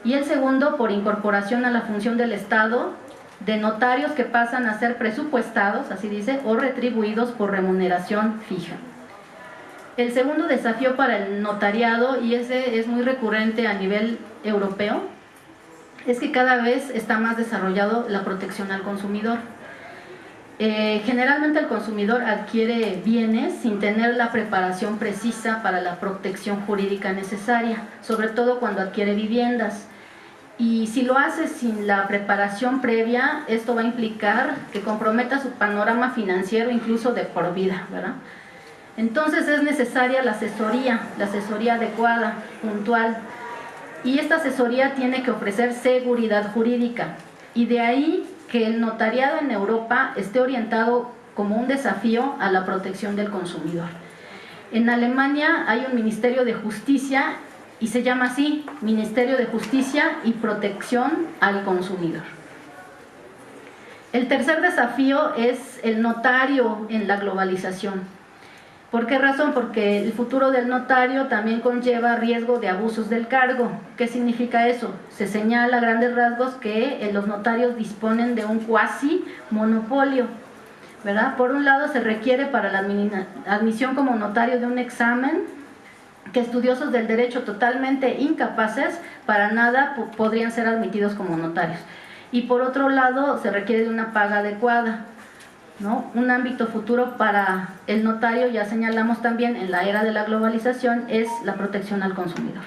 Y el segundo, por incorporación a la función del Estado de notarios que pasan a ser presupuestados, así dice, o retribuidos por remuneración fija. El segundo desafío para el notariado, y ese es muy recurrente a nivel europeo, es que cada vez está más desarrollado la protección al consumidor. Generalmente el consumidor adquiere bienes sin tener la preparación precisa para la protección jurídica necesaria, sobre todo cuando adquiere viviendas. Y si lo hace sin la preparación previa, esto va a implicar que comprometa su panorama financiero incluso de por vida, ¿verdad? Entonces es necesaria la asesoría adecuada, puntual, y esta asesoría tiene que ofrecer seguridad jurídica, y de ahí que el notariado en Europa esté orientado como un desafío a la protección del consumidor. En Alemania hay un Ministerio de Justicia y se llama así, Ministerio de Justicia y Protección al Consumidor. El tercer desafío es el notario en la globalización. ¿Por qué razón? Porque el futuro del notario también conlleva riesgo de abusos del cargo. ¿Qué significa eso? Se señala a grandes rasgos que los notarios disponen de un cuasi monopolio, ¿verdad? Por un lado se requiere para la admisión como notario de un examen que estudiosos del derecho totalmente incapaces para nada podrían ser admitidos como notarios. Y por otro lado se requiere de una paga adecuada, ¿no? Un ámbito futuro para el notario, ya señalamos también en la era de la globalización, es la protección al consumidor.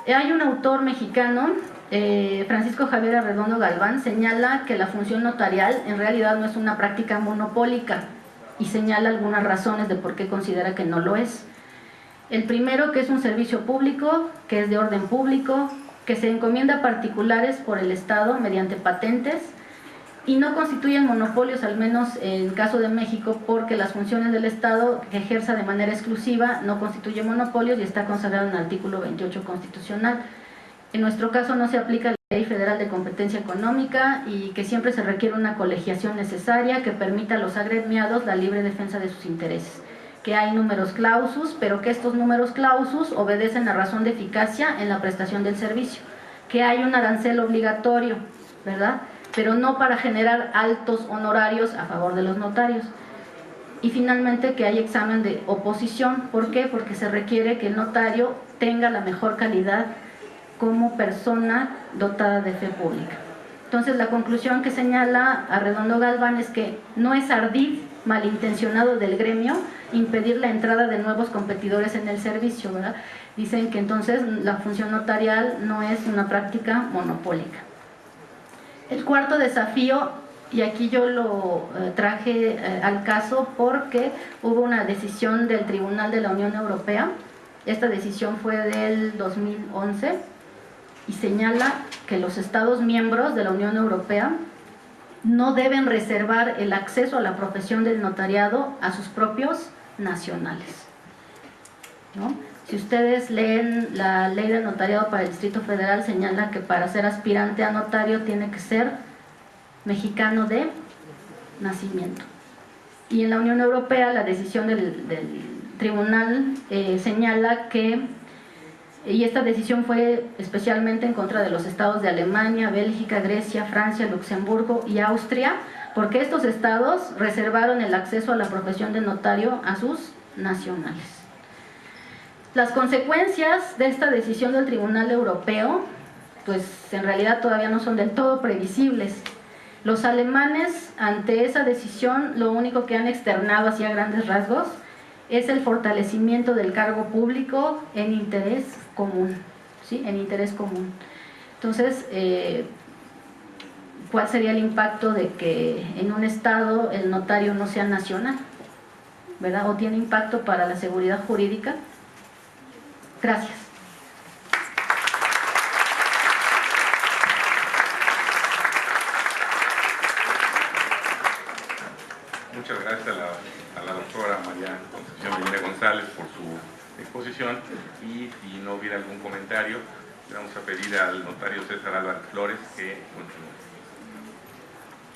Hay un autor mexicano, Francisco Javier Arredondo Galván, señala que la función notarial en realidad no es una práctica monopólica y señala algunas razones de por qué considera que no lo es. El primero, que es un servicio público, que es de orden público, que se encomienda a particulares por el Estado mediante patentes y no constituyen monopolios, al menos en el caso de México, porque las funciones del Estado que ejerza de manera exclusiva no constituye monopolios y está consagrado en el artículo 28 constitucional. En nuestro caso no se aplica la Ley Federal de Competencia Económica y que siempre se requiere una colegiación necesaria que permita a los agremiados la libre defensa de sus intereses. Que hay numerus clausus, pero que estos numerus clausus obedecen a razón de eficacia en la prestación del servicio, que hay un arancel obligatorio, ¿verdad?, pero no para generar altos honorarios a favor de los notarios. Y finalmente que hay examen de oposición. ¿Por qué? Porque se requiere que el notario tenga la mejor calidad como persona dotada de fe pública. Entonces la conclusión que señala Arredondo Galván es que no es ardid, malintencionado del gremio impedir la entrada de nuevos competidores en el servicio, ¿verdad? Dicen que entonces la función notarial no es una práctica monopólica. El cuarto desafío, y aquí yo lo traje al caso porque hubo una decisión del Tribunal de la Unión Europea, esta decisión fue del 2011 y señala que los Estados miembros de la Unión Europea no deben reservar el acceso a la profesión del notariado a sus propios nacionales, ¿no? Si ustedes leen la ley del notariado para el Distrito Federal, señala que para ser aspirante a notario tiene que ser mexicano de nacimiento. Y en la Unión Europea la decisión del tribunal señala que, y esta decisión fue especialmente en contra de los estados de Alemania, Bélgica, Grecia, Francia, Luxemburgo y Austria, porque estos estados reservaron el acceso a la profesión de notario a sus nacionales. Las consecuencias de esta decisión del Tribunal Europeo, pues en realidad todavía no son del todo previsibles. Los alemanes, ante esa decisión, lo único que han externado así a grandes rasgos es el fortalecimiento del cargo público en interés común, ¿sí? En interés común. Entonces, ¿cuál sería el impacto de que en un estado el notario no sea nacional? ¿Verdad? ¿O tiene impacto para la seguridad jurídica? Gracias. Muchas gracias a la doctora María Concepción Medina González por su exposición, y si no hubiera algún comentario, le vamos a pedir al notario César Álvarez Flores que continúe.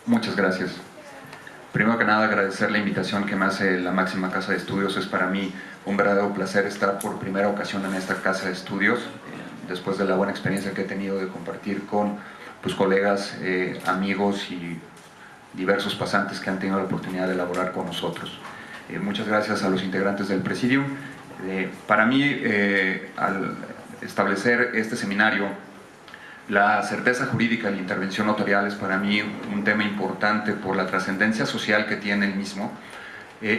Muchas gracias. Primero que nada, agradecer la invitación que me hace la máxima casa de estudios. Es para mí un verdadero placer estar por primera ocasión en esta casa de estudios, después de la buena experiencia que he tenido de compartir con pues, colegas, amigos y diversos pasantes que han tenido la oportunidad de elaborar con nosotros. Muchas gracias a los integrantes del Presidium. Para mí, al establecer este seminario, la certeza jurídica y la intervención notarial es para mí un tema importante por la trascendencia social que tiene el mismo.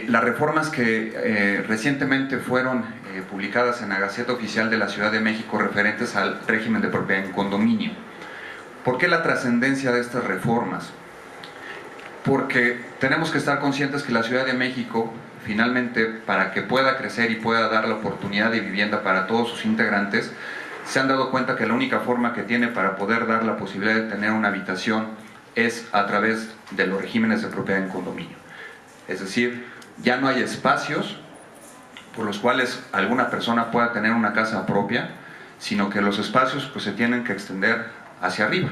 Las reformas que recientemente fueron publicadas en la Gaceta Oficial de la Ciudad de México referentes al régimen de propiedad en condominio. ¿Por qué la trascendencia de estas reformas? Porque tenemos que estar conscientes que la Ciudad de México, finalmente, para que pueda crecer y pueda dar la oportunidad de vivienda para todos sus integrantes, se han dado cuenta que la única forma que tiene para poder dar la posibilidad de tener una habitación es a través de los regímenes de propiedad en condominio. Es decir, ya no hay espacios por los cuales alguna persona pueda tener una casa propia, sino que los espacios pues, se tienen que extender hacia arriba.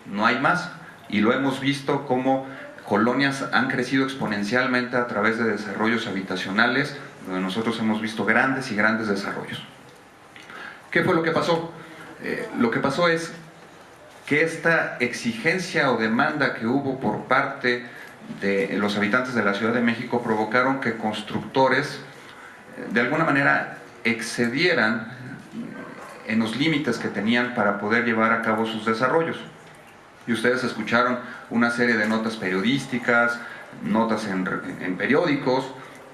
No hay más. Y lo hemos visto como colonias han crecido exponencialmente a través de desarrollos habitacionales, donde nosotros hemos visto grandes y grandes desarrollos. ¿Qué fue lo que pasó? Lo que pasó es que esta exigencia o demanda que hubo por parte de los habitantes de la Ciudad de México provocaron que constructores de alguna manera excedieran en los límites que tenían para poder llevar a cabo sus desarrollos. Y ustedes escucharon una serie de notas periodísticas, notas en periódicos,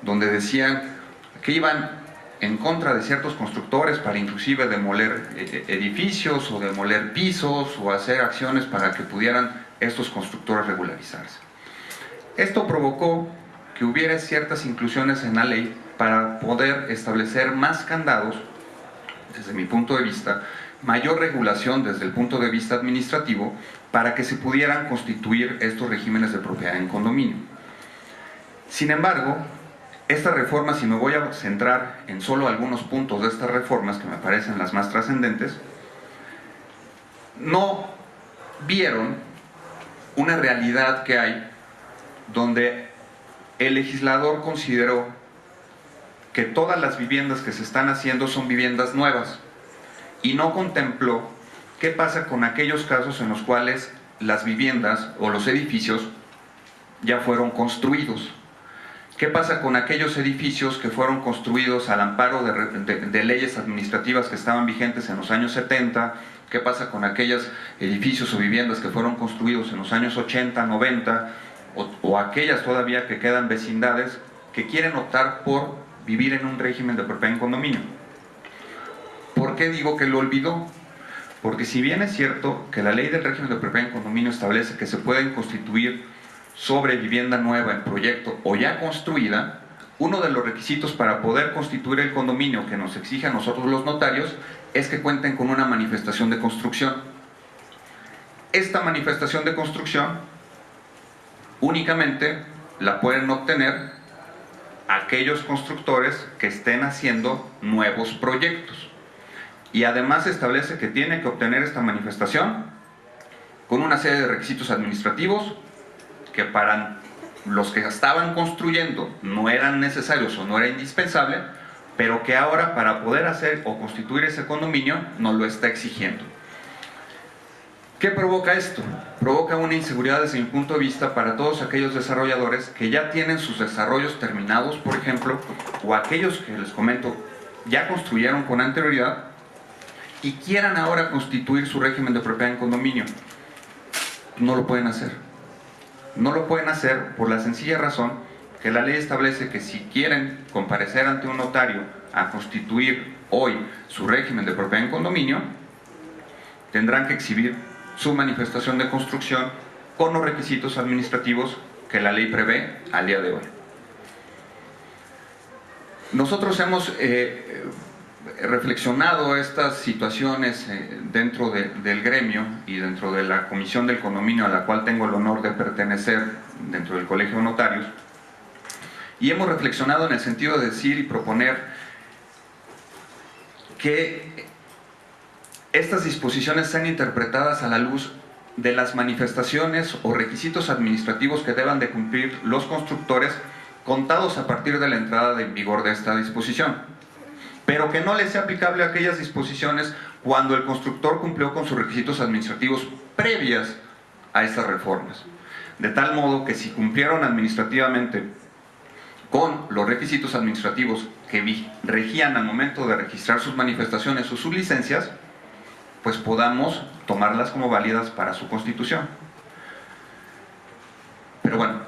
donde decían que iban en contra de ciertos constructores para inclusive demoler edificios o demoler pisos o hacer acciones para que pudieran estos constructores regularizarse. Esto provocó que hubiera ciertas inclusiones en la ley para poder establecer más candados, desde mi punto de vista, mayor regulación desde el punto de vista administrativo, para que se pudieran constituir estos regímenes de propiedad en condominio. Sin embargo, estas reformas, si me voy a centrar en solo algunos puntos de estas reformas, que me parecen las más trascendentes, no vieron una realidad que hay donde el legislador consideró que todas las viviendas que se están haciendo son viviendas nuevas y no contempló qué pasa con aquellos casos en los cuales las viviendas o los edificios ya fueron construidos. ¿Qué pasa con aquellos edificios que fueron construidos al amparo de leyes administrativas que estaban vigentes en los años 70? ¿Qué pasa con aquellos edificios o viviendas que fueron construidos en los años 80, 90? O aquellas todavía que quedan vecindades que quieren optar por vivir en un régimen de propiedad en condominio. ¿Por qué digo que lo olvidó? Porque si bien es cierto que la ley del régimen de propiedad en condominio establece que se pueden constituir sobre vivienda nueva en proyecto o ya construida, uno de los requisitos para poder constituir el condominio que nos exige a nosotros los notarios es que cuenten con una manifestación de construcción. Esta manifestación de construcción únicamente la pueden obtener aquellos constructores que estén haciendo nuevos proyectos. Y además establece que tiene que obtener esta manifestación con una serie de requisitos administrativos que para los que estaban construyendo no eran necesarios o no era indispensable, pero que ahora para poder hacer o constituir ese condominio nos lo está exigiendo. ¿Qué provoca esto? Provoca una inseguridad desde mi punto de vista para todos aquellos desarrolladores que ya tienen sus desarrollos terminados, por ejemplo, o aquellos que les comento ya construyeron con anterioridad y quieran ahora constituir su régimen de propiedad en condominio. No lo pueden hacer. No lo pueden hacer por la sencilla razón que la ley establece que si quieren comparecer ante un notario a constituir hoy su régimen de propiedad en condominio, tendrán que exhibir su manifestación de construcción con los requisitos administrativos que la ley prevé al día de hoy. Nosotros hemos reflexionado estas situaciones dentro del gremio y dentro de la Comisión del Condominio a la cual tengo el honor de pertenecer dentro del Colegio de Notarios, y hemos reflexionado en el sentido de decir y proponer que estas disposiciones sean interpretadas a la luz de las manifestaciones o requisitos administrativos que deban de cumplir los constructores contados a partir de la entrada en vigor de esta disposición, pero que no les sea aplicable a aquellas disposiciones cuando el constructor cumplió con sus requisitos administrativos previas a estas reformas, de tal modo que si cumplieron administrativamente con los requisitos administrativos que regían al momento de registrar sus manifestaciones o sus licencias, pues podamos tomarlas como válidas para su constitución. Pero bueno,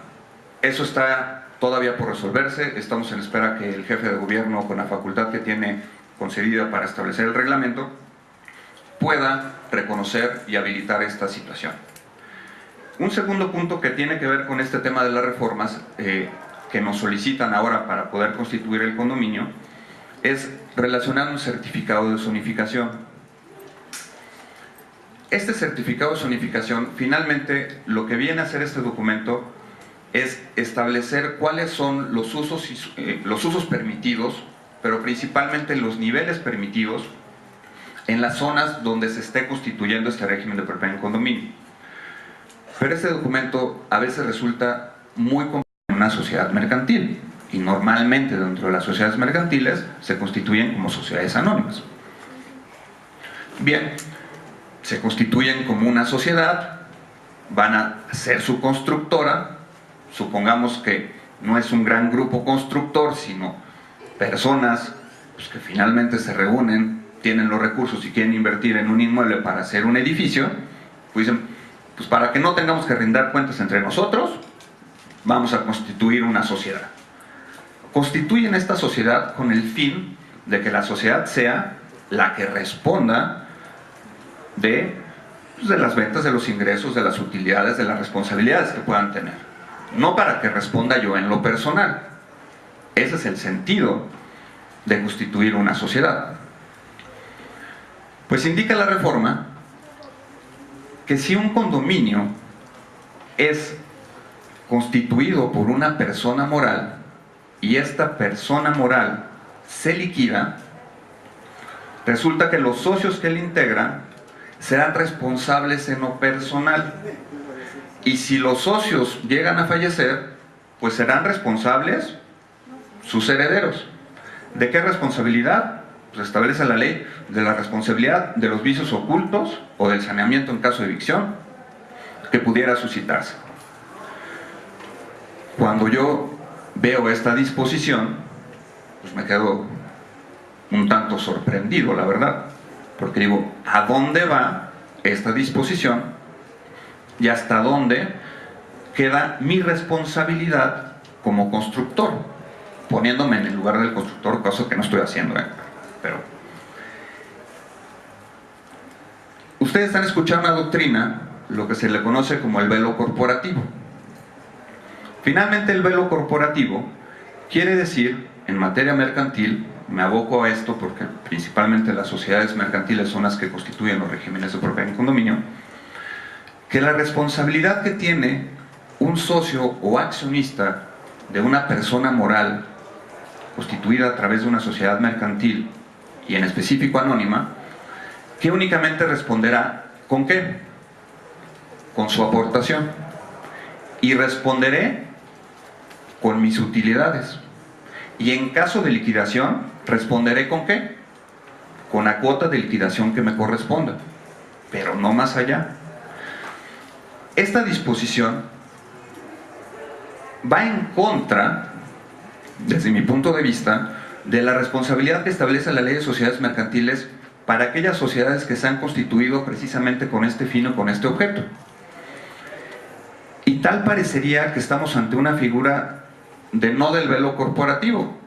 eso está todavía por resolverse. Estamos en espera que el jefe de gobierno, con la facultad que tiene concedida para establecer el reglamento, pueda reconocer y habilitar esta situación. Un segundo punto que tiene que ver con este tema de las reformas que nos solicitan ahora para poder constituir el condominio es relacionar un certificado de zonificación. Este certificado de zonificación, finalmente, lo que viene a hacer este documento es establecer cuáles son los usos permitidos, pero principalmente los niveles permitidos en las zonas donde se esté constituyendo este régimen de propiedad en condominio. Pero este documento a veces resulta muy complejo en una sociedad mercantil, y normalmente dentro de las sociedades mercantiles se constituyen como sociedades anónimas. Bien, se constituyen como una sociedad, van a ser su constructora, supongamos que no es un gran grupo constructor, sino personas pues, que finalmente se reúnen, tienen los recursos y quieren invertir en un inmueble para hacer un edificio, pues dicen, pues para que no tengamos que rindar cuentas entre nosotros, vamos a constituir una sociedad. Constituyen esta sociedad con el fin de que la sociedad sea la que responda de las ventas, de los ingresos, de las utilidades, de las responsabilidades que puedan tener. No para que responda yo en lo personal. Ese es el sentido de constituir una sociedad. Pues indica la reforma que si un condominio es constituido por una persona moral y esta persona moral se liquida, resulta que los socios que le integran serán responsables en lo personal, y si los socios llegan a fallecer, pues serán responsables sus herederos. ¿De qué responsabilidad? Pues establece la ley de la responsabilidad de los vicios ocultos o del saneamiento en caso de evicción que pudiera suscitarse. Cuando yo veo esta disposición, pues me quedo un tanto sorprendido, la verdad, porque digo, ¿a dónde va esta disposición y hasta dónde queda mi responsabilidad como constructor? Poniéndome en el lugar del constructor, cosa que no estoy haciendo, pero ustedes han escuchado una doctrina, lo que se le conoce como el velo corporativo. Finalmente, el velo corporativo quiere decir, en materia mercantil, me aboco a esto porque principalmente las sociedades mercantiles son las que constituyen los regímenes de propiedad en condominio, que la responsabilidad que tiene un socio o accionista de una persona moral constituida a través de una sociedad mercantil y en específico anónima, que únicamente responderá ¿con qué? Con su aportación, y responderé con mis utilidades, y en caso de liquidación responderé ¿con qué? Con la cuota de liquidación que me corresponda, pero no más allá. Esta disposición va en contra, desde mi punto de vista, de la responsabilidad que establece la ley de sociedades mercantiles para aquellas sociedades que se han constituido precisamente con este fin o con este objeto. Y tal parecería que estamos ante una figura no del velo corporativo,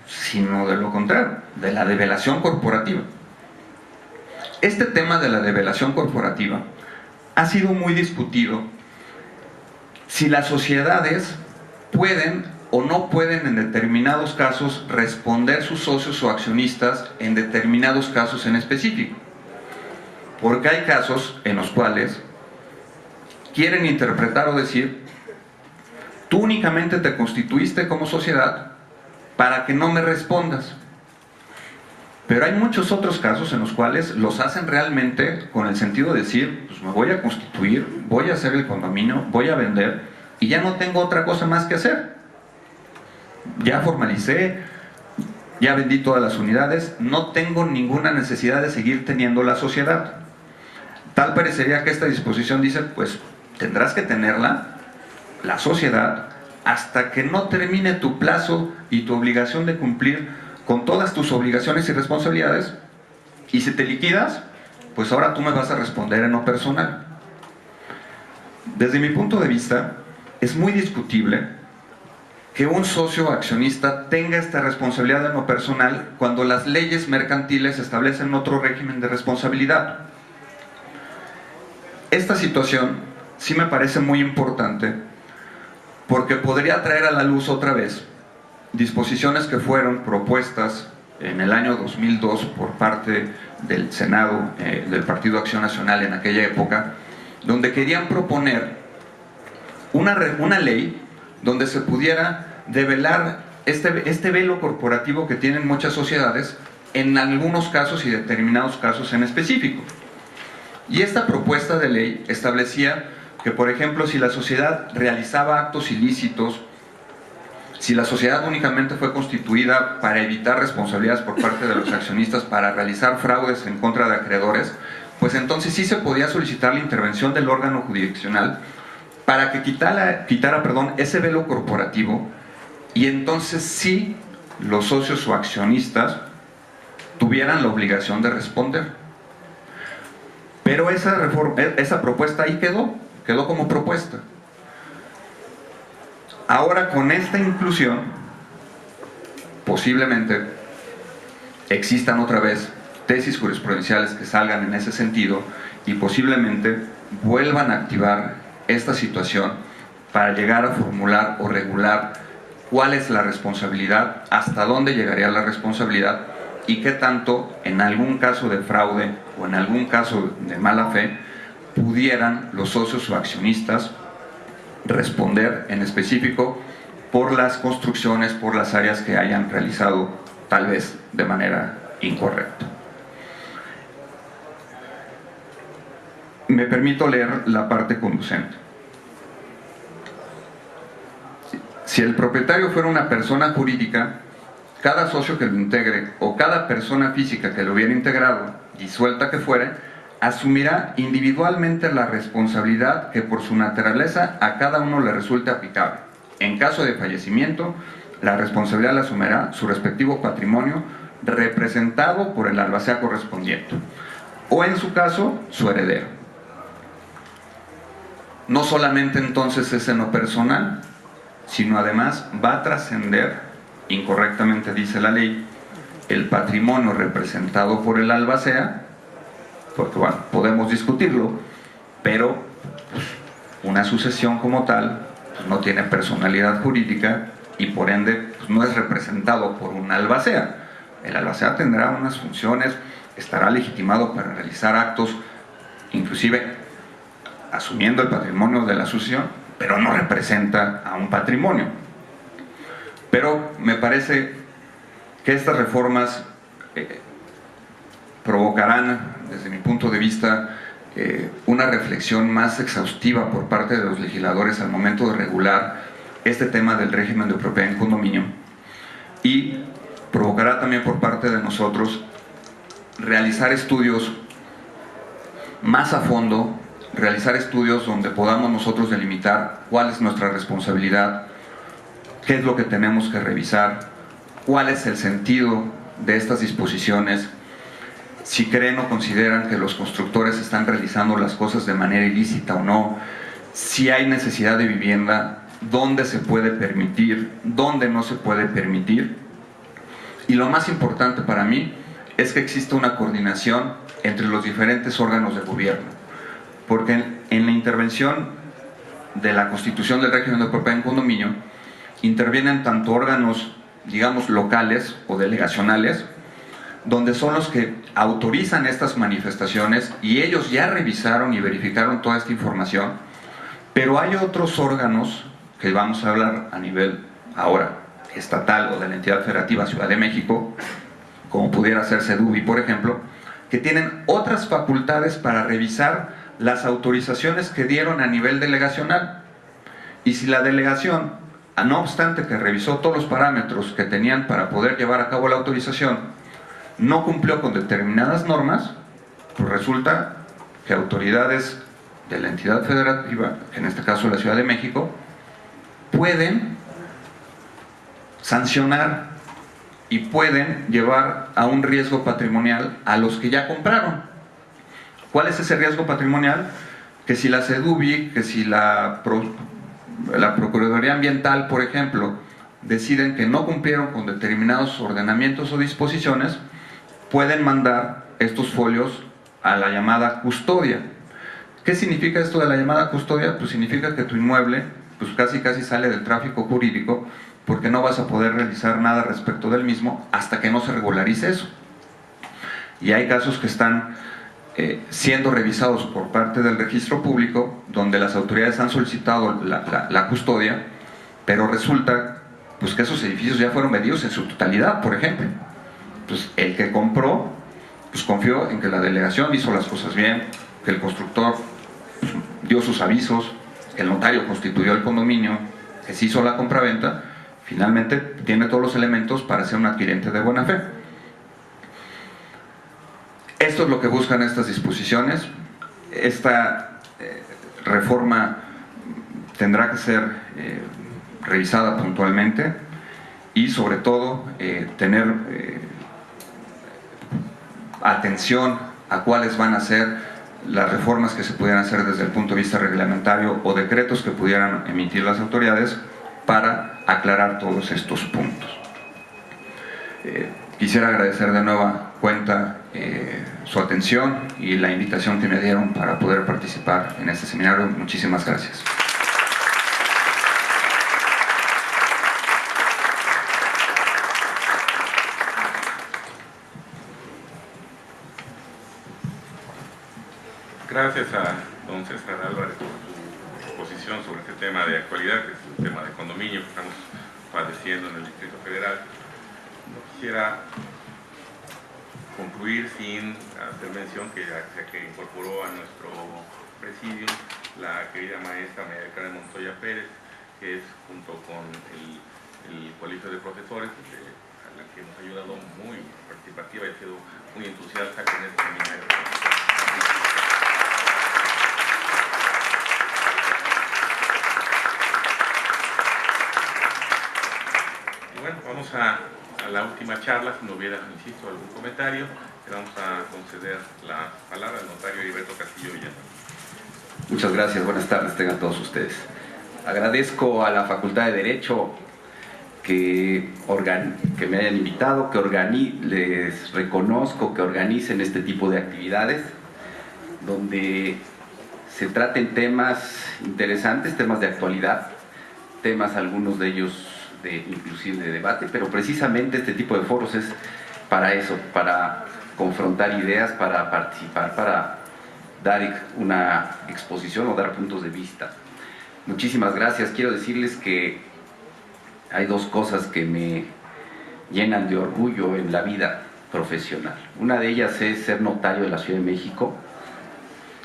sino de lo contrario, de la develación corporativa. Este tema de la develación corporativa ha sido muy discutido si las sociedades pueden o no pueden en determinados casos responder sus socios o accionistas en determinados casos en específico. Porque hay casos en los cuales quieren interpretar o decir: tú únicamente te constituiste como sociedad para que no me respondas. Pero hay muchos otros casos en los cuales los hacen realmente con el sentido de decir: pues me voy a constituir, voy a hacer el condominio, voy a vender y ya no tengo otra cosa más que hacer. Ya formalicé, ya vendí todas las unidades, no tengo ninguna necesidad de seguir teniendo la sociedad. Tal parecería que esta disposición dice: pues tendrás que tenerla, la sociedad, hasta que no termine tu plazo y tu obligación de cumplir con todas tus obligaciones y responsabilidades, y si te liquidas, pues ahora tú me vas a responder en lo personal. Desde mi punto de vista, es muy discutible que un socio accionista tenga esta responsabilidad en lo personal cuando las leyes mercantiles establecen otro régimen de responsabilidad. Esta situación sí me parece muy importante porque podría traer a la luz otra vez disposiciones que fueron propuestas en el año 2002 por parte del Senado del Partido Acción Nacional en aquella época, donde querían proponer una ley donde se pudiera develar este velo corporativo que tienen muchas sociedades en algunos casos y determinados casos en específico. Y esta propuesta de ley establecía que, por ejemplo, si la sociedad realizaba actos ilícitos, si la sociedad únicamente fue constituida para evitar responsabilidades por parte de los accionistas, para realizar fraudes en contra de acreedores, pues entonces sí se podía solicitar la intervención del órgano jurisdiccional para que quitara ese velo corporativo, y entonces sí los socios o accionistas tuvieran la obligación de responder. Pero esa propuesta ahí quedó como propuesta. Ahora, con esta inclusión, posiblemente existan otra vez tesis jurisprudenciales que salgan en ese sentido y posiblemente vuelvan a activar esta situación para llegar a formular o regular cuál es la responsabilidad, hasta dónde llegaría la responsabilidad y qué tanto, en algún caso de fraude o en algún caso de mala fe, pudieran los socios o accionistas responder en específico por las construcciones, por las áreas que hayan realizado tal vez de manera incorrecta. Me permito leer la parte conducente. Si el propietario fuera una persona jurídica, cada socio que lo integre o cada persona física que lo hubiera integrado, disuelta que fuere, asumirá individualmente la responsabilidad que por su naturaleza a cada uno le resulte aplicable. En caso de fallecimiento, la responsabilidad la asumirá su respectivo patrimonio representado por el albacea correspondiente, o en su caso, su heredero. No solamente entonces es en lo personal, sino además va a trascender, incorrectamente dice la ley, el patrimonio representado por el albacea, porque bueno, podemos discutirlo, pero pues, una sucesión como tal pues, no tiene personalidad jurídica y por ende pues, no es representado por un albacea. El albacea tendrá unas funciones, estará legitimado para realizar actos, inclusive asumiendo el patrimonio de la sucesión, pero no representa a un patrimonio. Pero me parece que estas reformas provocarán, desde mi punto de vista, una reflexión más exhaustiva por parte de los legisladores al momento de regular este tema del régimen de propiedad en condominio, y provocará también por parte de nosotros realizar estudios más a fondo, realizar estudios donde podamos nosotros delimitar cuál es nuestra responsabilidad, qué es lo que tenemos que revisar, cuál es el sentido de estas disposiciones, si creen o consideran que los constructores están realizando las cosas de manera ilícita o no, si hay necesidad de vivienda, dónde se puede permitir, dónde no se puede permitir. Y lo más importante para mí es que exista una coordinación entre los diferentes órganos de gobierno, porque en la intervención de la Constitución del régimen de propiedad en condominio intervienen tanto órganos, digamos, locales o delegacionales, donde son los que autorizan estas manifestaciones y ellos ya revisaron y verificaron toda esta información, pero hay otros órganos que vamos a hablar a nivel ahora estatal o de la entidad federativa Ciudad de México, como pudiera ser CEDUBI, por ejemplo, que tienen otras facultades para revisar las autorizaciones que dieron a nivel delegacional. Y si la delegación, no obstante que revisó todos los parámetros que tenían para poder llevar a cabo la autorización, no cumplió con determinadas normas, pues resulta que autoridades de la entidad federativa, en este caso la Ciudad de México, pueden sancionar y pueden llevar a un riesgo patrimonial a los que ya compraron. ¿Cuál es ese riesgo patrimonial? Que si la CEDUBI, que si la Procuraduría Ambiental, por ejemplo, deciden que no cumplieron con determinados ordenamientos o disposiciones, pueden mandar estos folios a la llamada custodia. ¿Qué significa esto de la llamada custodia? Pues significa que tu inmueble pues casi sale del tráfico jurídico, porque no vas a poder realizar nada respecto del mismo hasta que no se regularice eso. Y hay casos que están siendo revisados por parte del registro público, donde las autoridades han solicitado la custodia, pero resulta pues que esos edificios ya fueron vendidos en su totalidad, por ejemplo. Pues el que compró pues confió en que la delegación hizo las cosas bien, que el constructor pues, dio sus avisos, que el notario constituyó el condominio, que se hizo la compraventa. Finalmente tiene todos los elementos para ser un adquirente de buena fe. Esto es lo que buscan estas disposiciones. Esta reforma tendrá que ser revisada puntualmente y sobre todo tener atención a cuáles van a ser las reformas que se pudieran hacer desde el punto de vista reglamentario o decretos que pudieran emitir las autoridades para aclarar todos estos puntos. Quisiera agradecer de nueva cuenta su atención y la invitación que me dieron para poder participar en este seminario. Muchísimas gracias. Gracias a don César Álvarez por su exposición sobre este tema de actualidad, que es el tema de condominio que estamos padeciendo en el Distrito Federal. No quisiera concluir sin hacer mención que incorporó a nuestro presidium la querida maestra María del Carmen Montoya Pérez, que es junto con el Colegio de Profesores, a la que nos ha ayudado muy participativa y ha sido muy entusiasta con este seminario. Bueno, vamos a la última charla. Si no hubiera, insisto, algún comentario, le vamos a conceder la palabra al notario Heriberto Castillo Villanueva. Muchas gracias, buenas tardes tengan todos ustedes. Agradezco a la Facultad de Derecho que me hayan invitado, les reconozco que organicen este tipo de actividades donde se traten temas interesantes, temas de actualidad, temas algunos de ellos inclusive de debate, pero precisamente este tipo de foros es para eso, para confrontar ideas, para participar, para dar una exposición o dar puntos de vista. Muchísimas gracias. Quiero decirles que hay dos cosas que me llenan de orgullo en la vida profesional. Una de ellas es ser notario de la Ciudad de México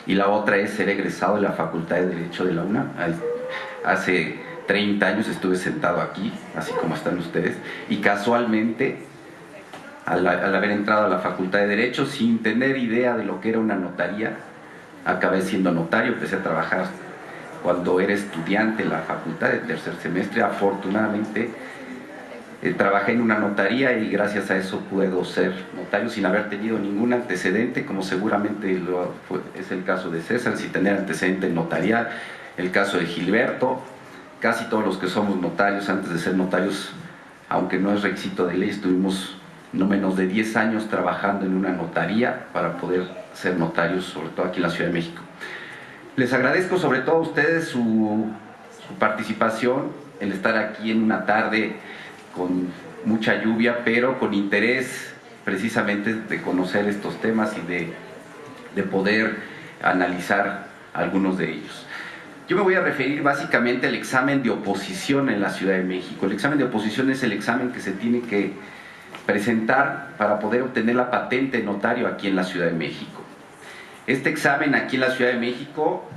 y la otra es ser egresado de la Facultad de Derecho de la UNAM. Hace 30 años estuve sentado aquí, así como están ustedes, y casualmente, al haber entrado a la Facultad de Derecho, sin tener idea de lo que era una notaría, acabé siendo notario. Empecé a trabajar cuando era estudiante en la facultad de tercer semestre. Afortunadamente, trabajé en una notaría y gracias a eso puedo ser notario sin haber tenido ningún antecedente, como seguramente es el caso de César, sin tener antecedente notarial, el caso de Gilberto, casi todos los que somos notarios, antes de ser notarios, aunque no es requisito de ley, estuvimos no menos de 10 años trabajando en una notaría para poder ser notarios, sobre todo aquí en la Ciudad de México. Les agradezco sobre todo a ustedes su participación, el estar aquí en una tarde con mucha lluvia, pero con interés precisamente de conocer estos temas y de poder analizar algunos de ellos. Yo me voy a referir básicamente al examen de oposición en la Ciudad de México. El examen de oposición es el examen que se tiene que presentar para poder obtener la patente de notario aquí en la Ciudad de México. Este examen aquí en la Ciudad de México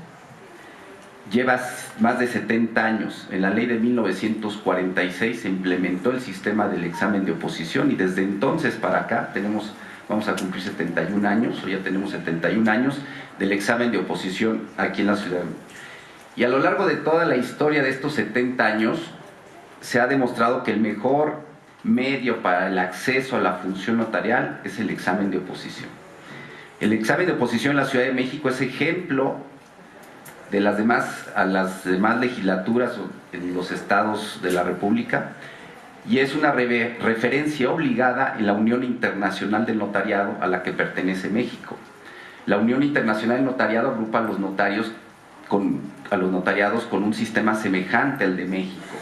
lleva más de 70 años. En la ley de 1946 se implementó el sistema del examen de oposición y desde entonces para acá vamos a cumplir 71 años, o ya tenemos 71 años del examen de oposición aquí en la Ciudad de México. Y a lo largo de toda la historia de estos 70 años se ha demostrado que el mejor medio para el acceso a la función notarial es el examen de oposición. El examen de oposición en la Ciudad de México es ejemplo de las demás legislaturas en los estados de la República y es una referencia obligada en la Unión Internacional del Notariado a la que pertenece México. La Unión Internacional del Notariado agrupa a los notariados con un sistema semejante al de México.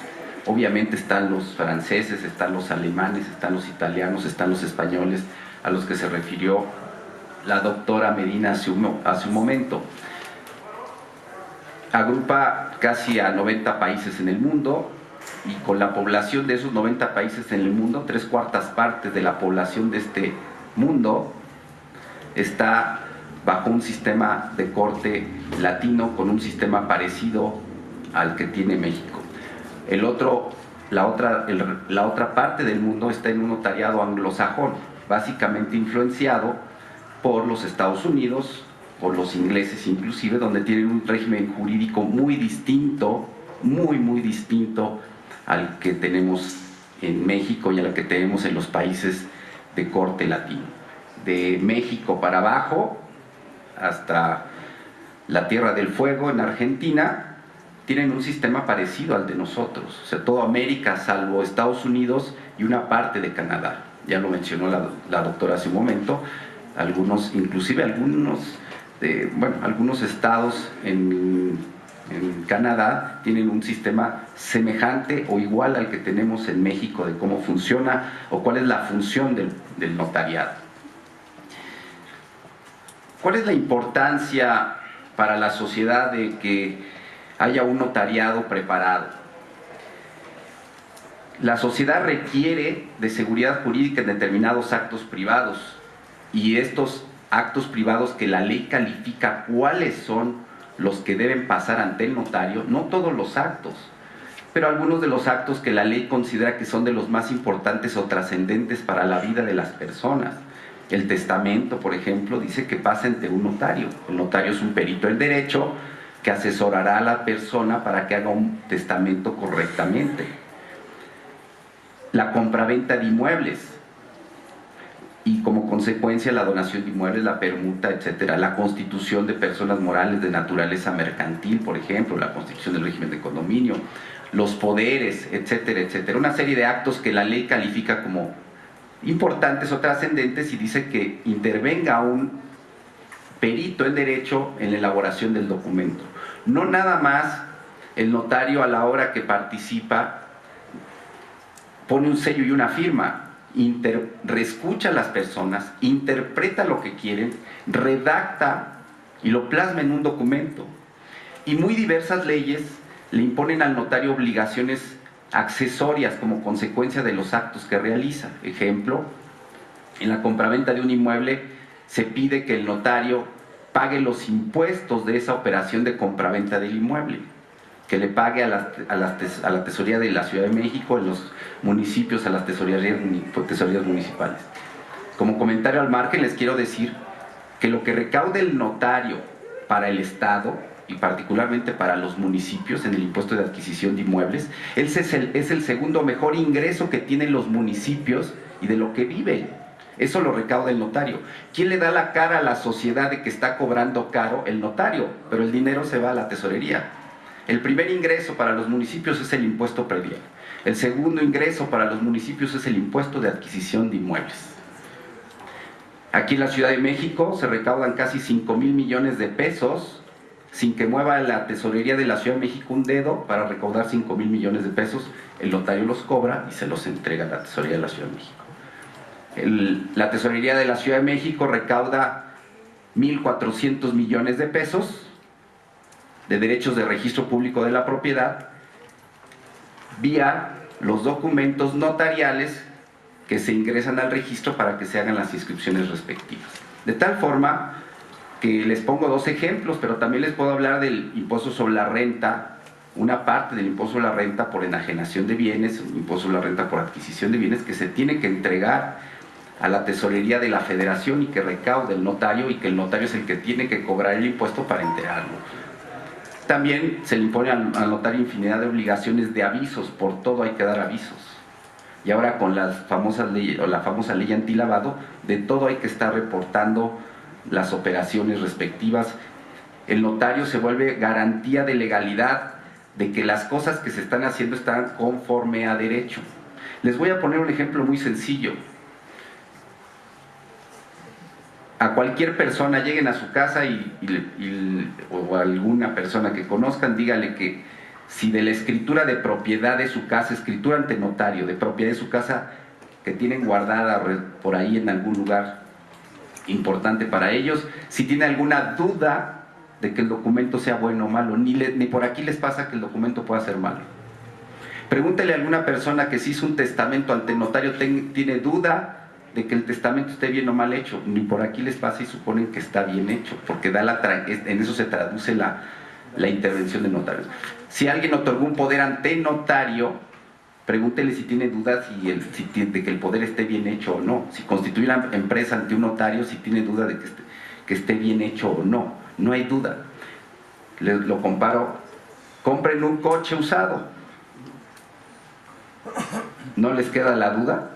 Obviamente están los franceses, están los alemanes, están los italianos, están los españoles, a los que se refirió la doctora Medina hace un momento. Agrupa casi a 90 países en el mundo y con la población de esos 90 países en el mundo, 3/4 partes de la población de este mundo está bajo un sistema de corte latino con un sistema parecido al que tiene México. La otra parte del mundo está en un notariado anglosajón, básicamente influenciado por los Estados Unidos, por los ingleses inclusive, donde tienen un régimen jurídico muy distinto, muy distinto al que tenemos en México y al que tenemos en los países de corte latino. De México para abajo, hasta la Tierra del Fuego en Argentina, tienen un sistema parecido al de nosotros. O sea, toda América, salvo Estados Unidos y una parte de Canadá. Ya lo mencionó la doctora hace un momento. Algunos estados en Canadá tienen un sistema semejante o igual al que tenemos en México de cómo funciona o cuál es la función del notariado. ¿Cuál es la importancia para la sociedad de que haya un notariado preparado? La sociedad requiere de seguridad jurídica en determinados actos privados y estos actos privados que la ley califica cuáles son los que deben pasar ante el notario, no todos los actos, pero algunos de los actos que la ley considera que son de los más importantes o trascendentes para la vida de las personas. El testamento, por ejemplo, dice que pasa ante un notario. El notario es un perito en derecho que asesorará a la persona para que haga un testamento correctamente. La compraventa de inmuebles y como consecuencia la donación de inmuebles, la permuta, etcétera. La constitución de personas morales de naturaleza mercantil, por ejemplo, la constitución del régimen de condominio, los poderes, etcétera, etcétera. Una serie de actos que la ley califica como importantes o trascendentes y dice que intervenga un perito en derecho en la elaboración del documento. No nada más el notario a la hora que participa pone un sello y una firma, reescucha a las personas, interpreta lo que quieren, redacta y lo plasma en un documento. Y muy diversas leyes le imponen al notario obligaciones accesorias como consecuencia de los actos que realiza. Ejemplo, en la compraventa de un inmueble se pide que el notario pague los impuestos de esa operación de compraventa del inmueble, que le pague a la tesorería de la Ciudad de México, en los municipios a las tesorerías municipales. Como comentario al margen les quiero decir que lo que recaude el notario para el Estado y particularmente para los municipios en el impuesto de adquisición de inmuebles, es el segundo mejor ingreso que tienen los municipios y de lo que viven. Eso lo recauda el notario. ¿Quién le da la cara a la sociedad de que está cobrando caro? El notario, pero el dinero se va a la tesorería. El primer ingreso para los municipios es el impuesto predial. El segundo ingreso para los municipios es el impuesto de adquisición de inmuebles. Aquí en la Ciudad de México se recaudan casi 5,000 millones de pesos sin que mueva la tesorería de la Ciudad de México un dedo para recaudar 5,000 millones de pesos. El notario los cobra y se los entrega a la tesorería de la Ciudad de México. La tesorería de la Ciudad de México recauda 1,400 millones de pesos de derechos de registro público de la propiedad vía los documentos notariales que se ingresan al registro para que se hagan las inscripciones respectivas. De tal forma que les pongo dos ejemplos, pero también les puedo hablar del impuesto sobre la renta, una parte del impuesto sobre la renta por enajenación de bienes, un impuesto sobre la renta por adquisición de bienes que se tiene que entregar a la tesorería de la federación y que recaude el notario, y que el notario es el que tiene que cobrar el impuesto para enterarlo. También se le impone al notario infinidad de obligaciones de avisos, por todo hay que dar avisos. Y ahora con las famosas leyes, o la famosa ley antilavado, de todo hay que estar reportando las operaciones respectivas. El notario se vuelve garantía de legalidad, de que las cosas que se están haciendo están conforme a derecho. Les voy a poner un ejemplo muy sencillo. A cualquier persona, lleguen a su casa o a alguna persona que conozcan, dígale que si de la escritura de propiedad de su casa, escritura ante notario de propiedad de su casa, que tienen guardada por ahí en algún lugar importante para ellos, si tiene alguna duda de que el documento sea bueno o malo, ni por aquí les pasa que el documento pueda ser malo. Pregúntele a alguna persona que si hizo un testamento ante notario, tiene duda de que el testamento esté bien o mal hecho, ni por aquí les pasa y suponen que está bien hecho, porque en eso se traduce la intervención de notarios. Si alguien otorgó un poder ante notario, pregúntele si tiene dudas de que el poder esté bien hecho o no. Si constituye una empresa ante un notario, si tiene duda de que esté bien hecho o no. No hay duda. Lo comparo. Compren un coche usado. ¿No les queda la duda?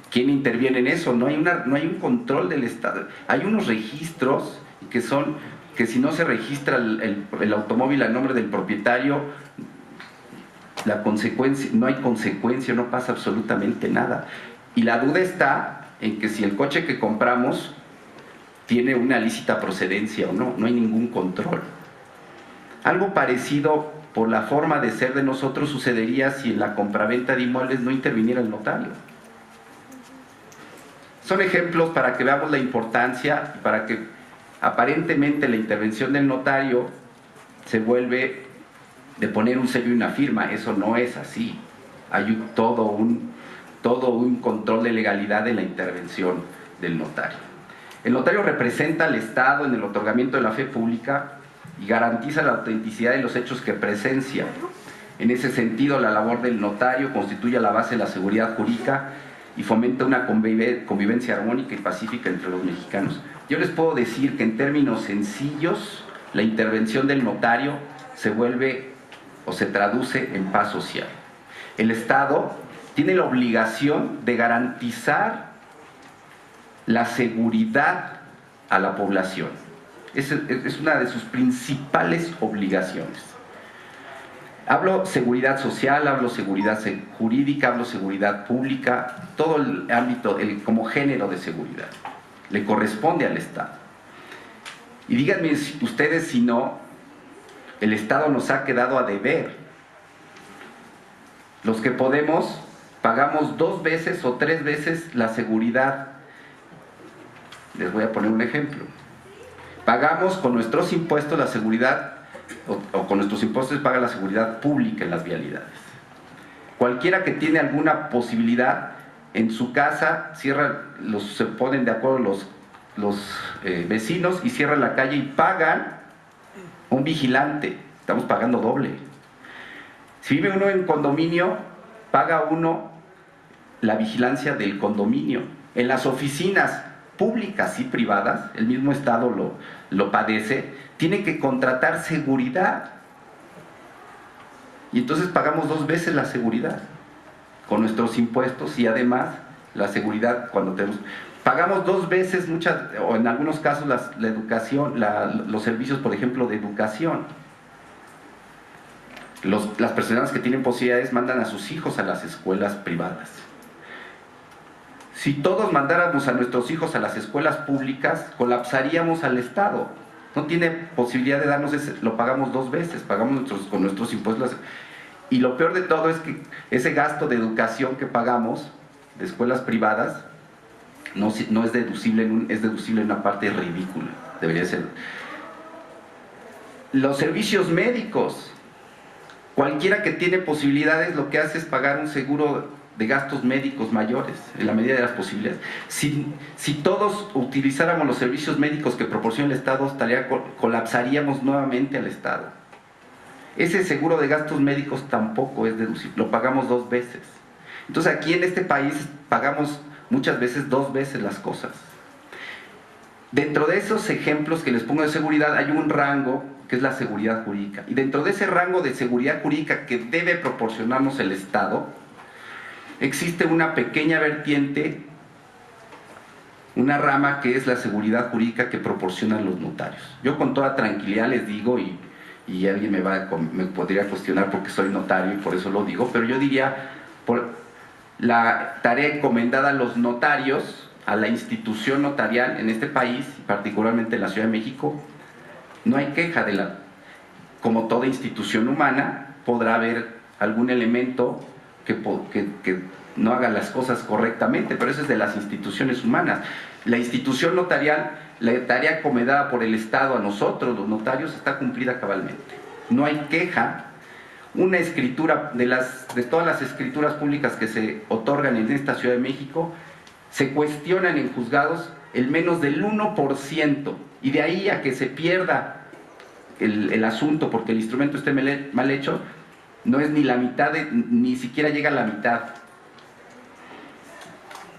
¿Quién interviene en eso? No hay un control del Estado. Hay unos registros que si no se registra el automóvil a nombre del propietario, no hay consecuencia, no pasa absolutamente nada. Y la duda está en que si el coche que compramos tiene una lícita procedencia o no, no hay ningún control. Algo parecido por la forma de ser de nosotros sucedería si en la compraventa de inmuebles no interviniera el notario. Son ejemplos para que veamos la importancia y para que aparentemente la intervención del notario se vuelve de poner un sello y una firma. Eso no es así. Hay todo un control de legalidad en la intervención del notario. El notario representa al Estado en el otorgamiento de la fe pública y garantiza la autenticidad de los hechos que presencia. En ese sentido, la labor del notario constituye la base de la seguridad jurídica y fomenta una convivencia armónica y pacífica entre los mexicanos. Yo les puedo decir que en términos sencillos, la intervención del notario se vuelve o se traduce en paz social. El Estado tiene la obligación de garantizar la seguridad a la población. Es una de sus principales obligaciones. Hablo seguridad social, hablo seguridad jurídica, hablo seguridad pública, todo el ámbito como género de seguridad. Le corresponde al Estado. Y díganme ustedes si no, el Estado nos ha quedado a deber. Los que podemos, pagamos 2 veces o 3 veces la seguridad. Les voy a poner un ejemplo. Pagamos con nuestros impuestos la seguridad, o con nuestros impuestos paga la seguridad pública en las vialidades. Cualquiera que tiene alguna posibilidad, en su casa se ponen de acuerdo los vecinos y cierran la calle y pagan un vigilante. Estamos pagando doble. Si vive uno en condominio, paga uno la vigilancia del condominio. En las oficinas públicas y privadas, el mismo Estado lo padece, tiene que contratar seguridad. Y entonces pagamos 2 veces la seguridad con nuestros impuestos y además la seguridad cuando tenemos. Pagamos 2 veces o en algunos casos la educación, los servicios, por ejemplo, de educación. Las personas que tienen posibilidades mandan a sus hijos a las escuelas privadas. Si todos mandáramos a nuestros hijos a las escuelas públicas, colapsaríamos al Estado. No tiene posibilidad de darnos lo pagamos 2 veces, pagamos con nuestros impuestos. Y lo peor de todo es que ese gasto de educación que pagamos de escuelas privadas no es deducible, es deducible en una parte ridícula. Debería ser. Los servicios médicos. Cualquiera que tiene posibilidades lo que hace es pagar un seguro de gastos médicos mayores, en la medida de las posibilidades. Si todos utilizáramos los servicios médicos que proporciona el Estado, colapsaríamos nuevamente al Estado. Ese seguro de gastos médicos tampoco es deducible, lo pagamos 2 veces. Entonces aquí en este país pagamos muchas veces 2 veces las cosas. Dentro de esos ejemplos que les pongo de seguridad hay un rango que es la seguridad jurídica. Y dentro de ese rango de seguridad jurídica que debe proporcionarnos el Estado, existe una pequeña vertiente, una rama que es la seguridad jurídica que proporcionan los notarios. Yo con toda tranquilidad les digo, y alguien me podría cuestionar porque soy notario y por eso lo digo, pero yo diría, por la tarea encomendada a los notarios, a la institución notarial en este país, particularmente en la Ciudad de México, no hay queja como toda institución humana, podrá haber algún elemento que no haga las cosas correctamente, pero eso es de las instituciones humanas. La institución notarial, la tarea encomendada por el Estado a nosotros, los notarios, está cumplida cabalmente. No hay queja. Una escritura, de todas las escrituras públicas que se otorgan en esta Ciudad de México, se cuestionan en juzgados el menos del 1%, y de ahí a que se pierda el asunto porque el instrumento esté mal hecho, no es ni la mitad, ni siquiera llega a la mitad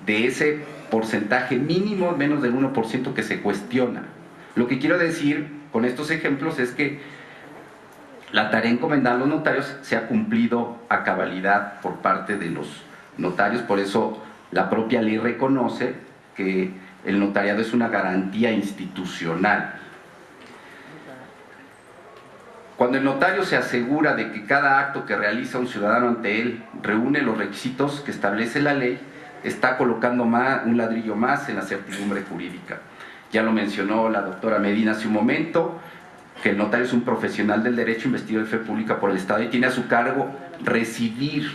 de ese porcentaje mínimo, menos del 1% que se cuestiona. Lo que quiero decir con estos ejemplos es que la tarea encomendada a los notarios se ha cumplido a cabalidad por parte de los notarios, por eso la propia ley reconoce que el notariado es una garantía institucional. Cuando el notario se asegura de que cada acto que realiza un ciudadano ante él reúne los requisitos que establece la ley, está colocando un ladrillo más en la certidumbre jurídica. Ya lo mencionó la doctora Medina hace un momento, que el notario es un profesional del derecho investido de fe pública por el Estado y tiene a su cargo recibir,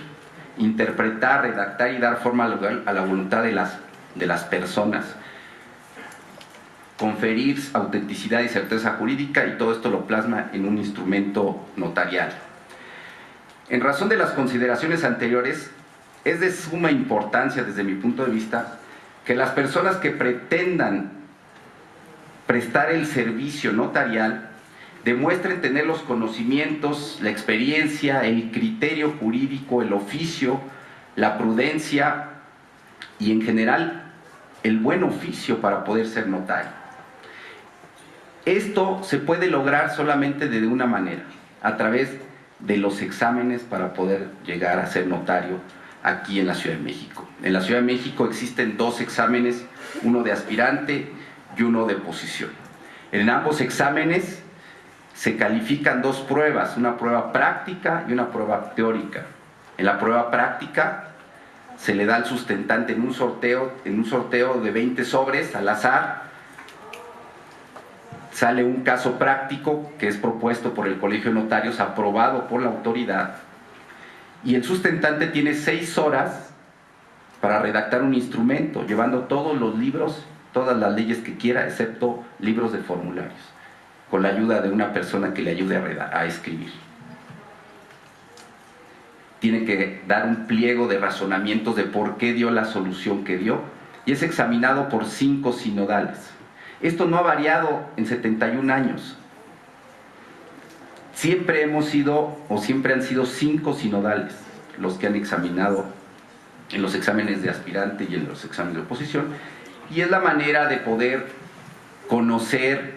interpretar, redactar y dar forma a la voluntad de las personas, conferir autenticidad y certeza jurídica, y todo esto lo plasma en un instrumento notarial. En razón de las consideraciones anteriores, es de suma importancia desde mi punto de vista que las personas que pretendan prestar el servicio notarial demuestren tener los conocimientos, la experiencia, el criterio jurídico, el oficio, la prudencia y en general el buen oficio para poder ser notario. Esto se puede lograr solamente de una manera, a través de los exámenes para poder llegar a ser notario aquí en la Ciudad de México. En la Ciudad de México existen 2 exámenes, uno de aspirante y uno de posición. En ambos exámenes se califican 2 pruebas, una prueba práctica y una prueba teórica. En la prueba práctica se le da al sustentante en un sorteo de 20 sobres al azar. Sale un caso práctico que es propuesto por el Colegio de Notarios, aprobado por la autoridad, y el sustentante tiene 6 horas para redactar un instrumento, llevando todos los libros, todas las leyes que quiera, excepto libros de formularios, con la ayuda de una persona que le ayude a escribir. Tiene que dar un pliego de razonamientos de por qué dio la solución que dio, y es examinado por 5 sinodales. Esto no ha variado en 71 años. Siempre han sido 5 sinodales los que han examinado en los exámenes de aspirante y en los exámenes de oposición, y es la manera de poder conocer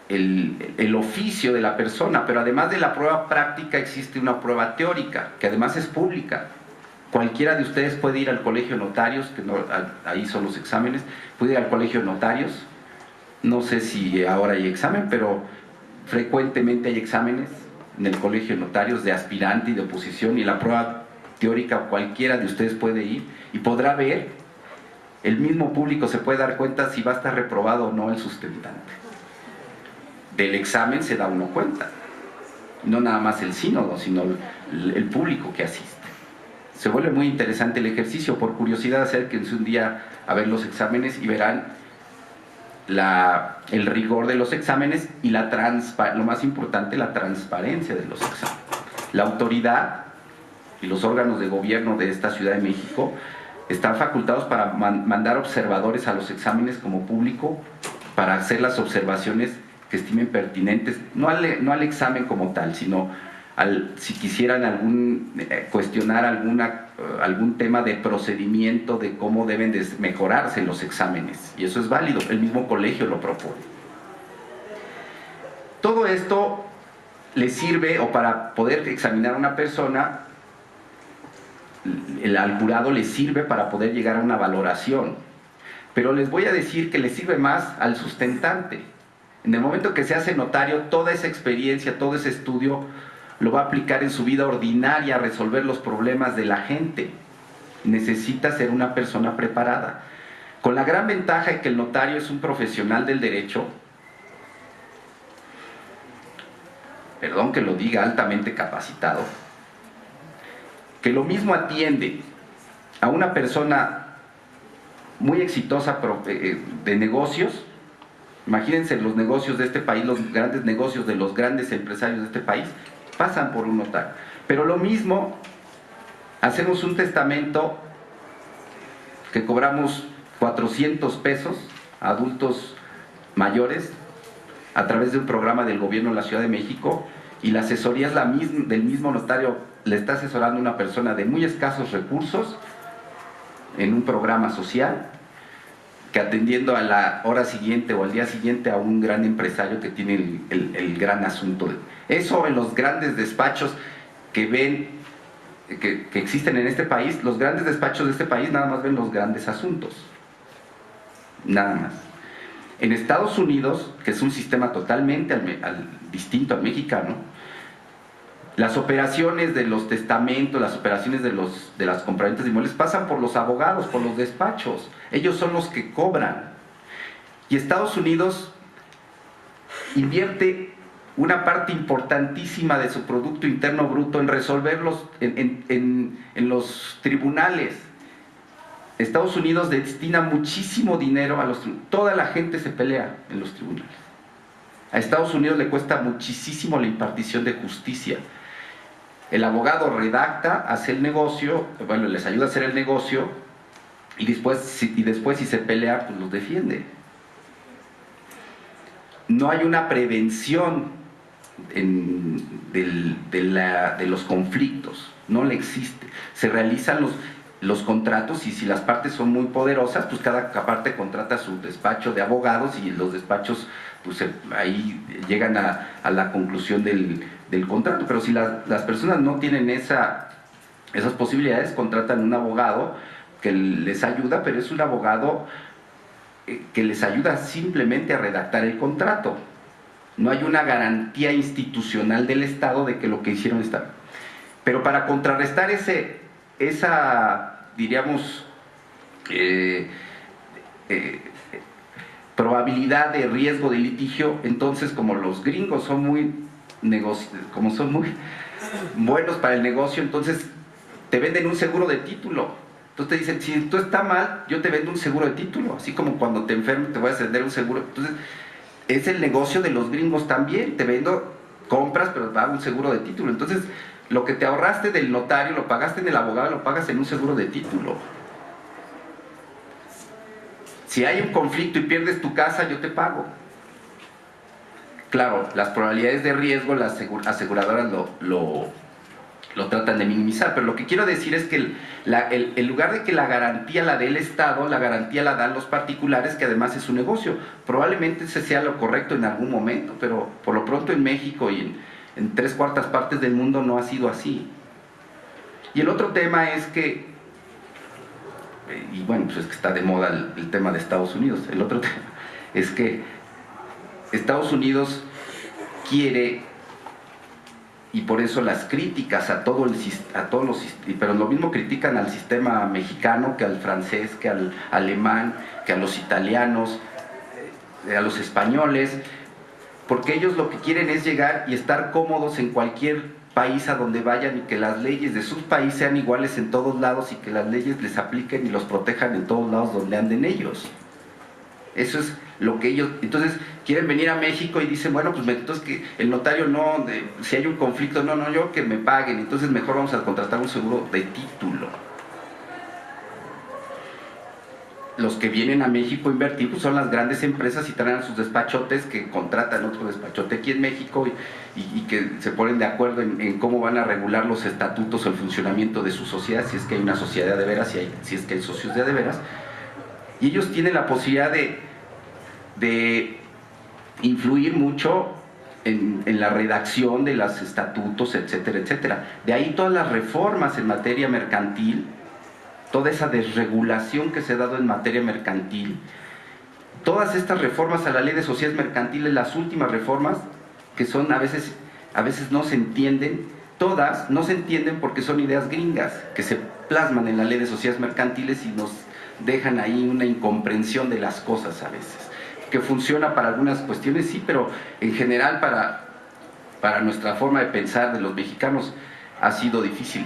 el oficio de la persona. Pero además de la prueba práctica existe una prueba teórica, que además es pública, Cualquiera de ustedes puede ir al colegio de notarios, que no, ahí son los exámenes, puede ir al colegio de notarios. No sé si ahora hay examen, pero frecuentemente hay exámenes en el colegio de notarios de aspirante y de oposición, y la prueba teórica cualquiera de ustedes puede ir y podrá ver, el mismo público se puede dar cuenta si va a estar reprobado o no el sustentante. Del examen se da uno cuenta, no nada más el sínodo, sino el público que asiste. Se vuelve muy interesante el ejercicio. Por curiosidad, acérquense un día a ver los exámenes y verán el rigor de los exámenes y lo más importante, la transparencia de los exámenes. La autoridad y los órganos de gobierno de esta Ciudad de México están facultados para mandar observadores a los exámenes como público para hacer las observaciones que estimen pertinentes, no al examen como tal, sino si quisieran cuestionar algún tema de procedimiento de cómo deben de mejorarse los exámenes, y eso es válido, el mismo colegio lo propone. Todo esto le sirve, o para poder examinar a una persona, al jurado le sirve para poder llegar a una valoración, pero les voy a decir que le sirve más al sustentante. En el momento que se hace notario, toda esa experiencia, todo ese estudio lo va a aplicar en su vida ordinaria a resolver los problemas de la gente. Necesita ser una persona preparada, con la gran ventaja de que el notario es un profesional del derecho, perdón que lo diga, altamente capacitado, que lo mismo atiende a una persona muy exitosa de negocios. Imagínense los negocios de este país, los grandes negocios de los grandes empresarios de este país, pasan por un notario. Pero lo mismo, hacemos un testamento que cobramos 400 pesos a adultos mayores a través de un programa del gobierno de la Ciudad de México, y la asesoría es del mismo notario, le está asesorando a una persona de muy escasos recursos en un programa social, que atendiendo a la hora siguiente o al día siguiente a un gran empresario que tiene el gran asunto. Eso en los grandes despachos que existen en este país, los grandes despachos de este país nada más ven los grandes asuntos, nada más. En Estados Unidos, que es un sistema totalmente distinto al mexicano, las operaciones de los testamentos, las operaciones de las compraventas de inmuebles pasan por los abogados, por los despachos. Ellos son los que cobran. Y Estados Unidos invierte una parte importantísima de su Producto Interno Bruto en resolverlos en los tribunales. Estados Unidos destina muchísimo dinero a los tribunales. Toda la gente se pelea en los tribunales. A Estados Unidos le cuesta muchísimo la impartición de justicia. El abogado redacta, hace el negocio, bueno, les ayuda a hacer el negocio, y después si se pelea, pues los defiende. No hay una prevención de los conflictos, no le existe. Se realizan los contratos, y si las partes son muy poderosas, pues cada parte contrata su despacho de abogados, y los despachos pues ahí llegan a la conclusión del contrato. Pero si las personas no tienen esas posibilidades, contratan un abogado que les ayuda, pero es un abogado que les ayuda simplemente a redactar el contrato. No hay una garantía institucional del Estado de que lo que hicieron está. Pero para contrarrestar esa diríamos probabilidad de riesgo de litigio, entonces como los gringos son muy buenos para el negocio, entonces te venden un seguro de título. Entonces te dicen, si tú estás mal, yo te vendo un seguro de título, así como cuando te enfermas te voy a vender un seguro. Entonces es el negocio de los gringos también, te vendo, compras, pero va un seguro de título. Entonces lo que te ahorraste del notario, lo pagaste en el abogado, lo pagas en un seguro de título. Si hay un conflicto y pierdes tu casa, yo te pago. Claro, las probabilidades de riesgo las aseguradoras lo tratan de minimizar, pero lo que quiero decir es que en lugar de que la garantía la dé el Estado, la garantía la dan los particulares, que además es un negocio. Probablemente ese sea lo correcto en algún momento, pero por lo pronto en México y en 3/4 partes del mundo no ha sido así. Y el otro tema es que, y bueno, pues es que está de moda el tema de Estados Unidos, el otro tema es que Estados Unidos quiere, y por eso las críticas a todos los, pero lo mismo critican al sistema mexicano que al francés, que al alemán, que a los italianos, a los españoles, porque ellos lo que quieren es llegar y estar cómodos en cualquier país a donde vayan y que las leyes de sus países sean iguales en todos lados y que las leyes les apliquen y los protejan en todos lados donde anden ellos. Eso es lo que ellos, entonces quieren venir a México y dicen, bueno, pues entonces que el notario no, si hay un conflicto, no, yo que me paguen, entonces mejor vamos a contratar un seguro de título. Los que vienen a México a invertir pues son las grandes empresas y traen a sus despachotes que contratan otro despachote aquí en México y que se ponen de acuerdo en cómo van a regular los estatutos o el funcionamiento de su sociedad, si es que hay una sociedad de veras, si es que hay socios de veras. Y ellos tienen la posibilidad de influir mucho en la redacción de los estatutos, etcétera, etcétera. De ahí todas las reformas en materia mercantil, toda esa desregulación que se ha dado en materia mercantil, todas estas reformas a la ley de sociedades mercantiles, las últimas reformas, que son a veces no se entienden, todas no se entienden porque son ideas gringas, que se plasman en la ley de sociedades mercantiles y nos dejan ahí una incomprensión de las cosas a veces, que funciona para algunas cuestiones, sí, pero en general para nuestra forma de pensar de los mexicanos ha sido difícil.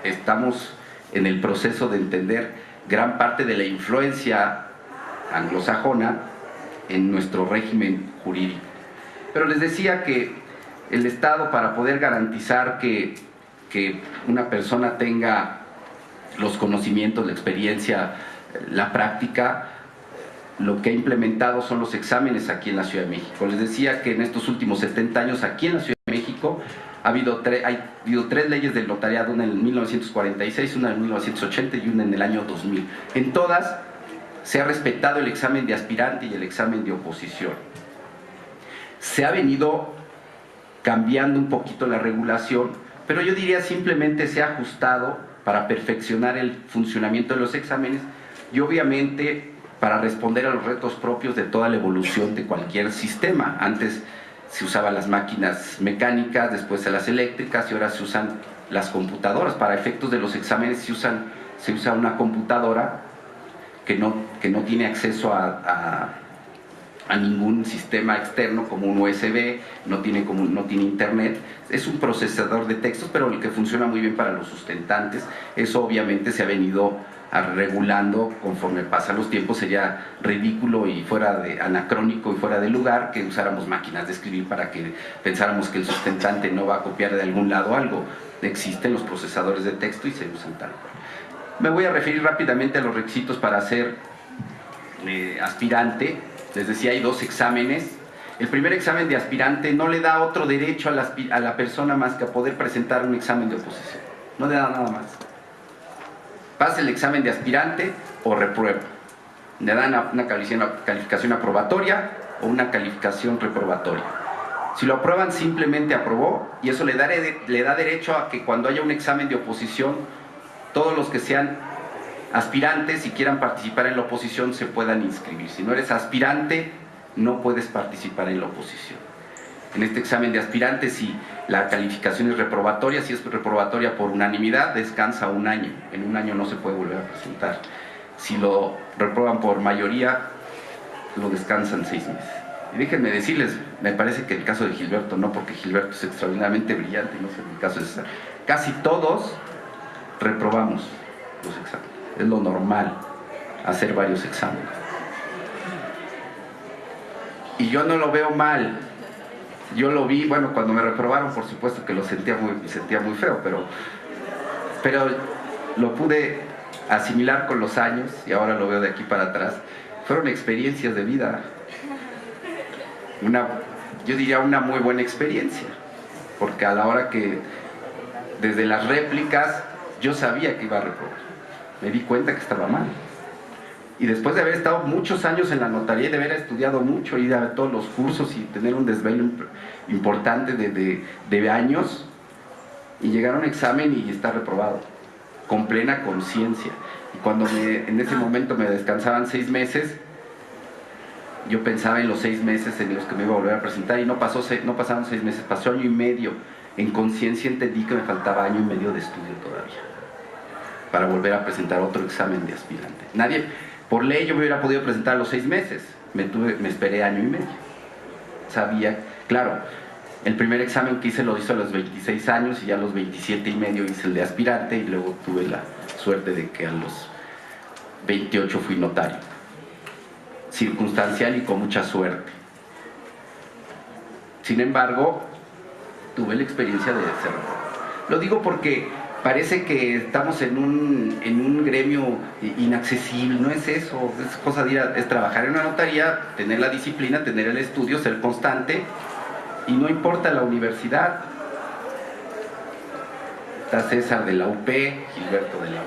Estamos en el proceso de entender gran parte de la influencia anglosajona en nuestro régimen jurídico. Pero les decía que el Estado, para poder garantizar que una persona tenga los conocimientos, la experiencia, la práctica, lo que ha implementado son los exámenes aquí en la Ciudad de México. Les decía que en estos últimos 70 años aquí en la Ciudad de México ha habido tres leyes del notariado, una en 1946, una en 1980 y una en el año 2000. En todas se ha respetado el examen de aspirante y el examen de oposición. Se ha venido cambiando un poquito la regulación, pero yo diría simplemente se ha ajustado para perfeccionar el funcionamiento de los exámenes y obviamente para responder a los retos propios de toda la evolución de cualquier sistema. Antes se usaban las máquinas mecánicas, después las eléctricas y ahora se usan las computadoras. Para efectos de los exámenes se usa una computadora que no tiene acceso a ningún sistema externo como un USB, no tiene internet, es un procesador de textos, pero el que funciona muy bien para los sustentantes. Eso obviamente se ha venido regulando conforme pasan los tiempos. Sería ridículo y anacrónico y fuera de lugar que usáramos máquinas de escribir para que pensáramos que el sustentante no va a copiar de algún lado algo. Existen los procesadores de texto y se usan tal cual. Me voy a referir rápidamente a los requisitos para ser aspirante. Les decía, hay dos exámenes. El primer examen de aspirante no le da otro derecho a la persona más que a poder presentar un examen de oposición. No le da nada más. Pasa el examen de aspirante o reprueba. Le dan una calificación aprobatoria o una calificación reprobatoria. Si lo aprueban, simplemente aprobó, y eso le da derecho a que cuando haya un examen de oposición, todos los que sean aspirantes y quieran participar en la oposición se puedan inscribir. Si no eres aspirante, no puedes participar en la oposición. En este examen de aspirante, si la calificación es reprobatoria, si es reprobatoria por unanimidad, descansa un año. En un año no se puede volver a presentar. Si lo reprueban por mayoría, lo descansan 6 meses. Y déjenme decirles, me parece que el caso de Gilberto no, porque Gilberto es extraordinariamente brillante, no sé, el caso de César. Casi todos reprobamos los exámenes. Es lo normal, hacer varios exámenes. Y yo no lo veo mal. Yo lo vi, bueno, cuando me reprobaron, por supuesto que lo sentía muy feo, pero lo pude asimilar con los años y ahora lo veo de aquí para atrás. Fueron experiencias de vida. Yo diría una muy buena experiencia, porque a la hora que, desde las réplicas, yo sabía que iba a reprobar. Me di cuenta que estaba mal. Y después de haber estado muchos años en la notaría y de haber estudiado mucho, ir a todos los cursos y tener un desvelo importante de años, y llegar a un examen y estar reprobado. con plena conciencia. Y cuando en ese momento me descansaban 6 meses, yo pensaba en los 6 meses en los que me iba a volver a presentar, y no pasaron 6 meses, pasó año y medio. En conciencia entendí que me faltaba año y medio de estudio todavía para volver a presentar otro examen de aspirante. Por ley yo me hubiera podido presentar a los 6 meses, me esperé año y medio. Sabía, claro, el primer examen que hice lo hice a los 26 años y ya a los 27 y medio hice el de aspirante, y luego tuve la suerte de que a los 28 fui notario. Circunstancial y con mucha suerte. Sin embargo, tuve la experiencia de hacerlo. Lo digo porque parece que estamos en un gremio inaccesible. No es eso, es cosa de es trabajar en una notaría, tener la disciplina, tener el estudio, ser constante, y no importa la universidad. Está César de la UP, Gilberto de la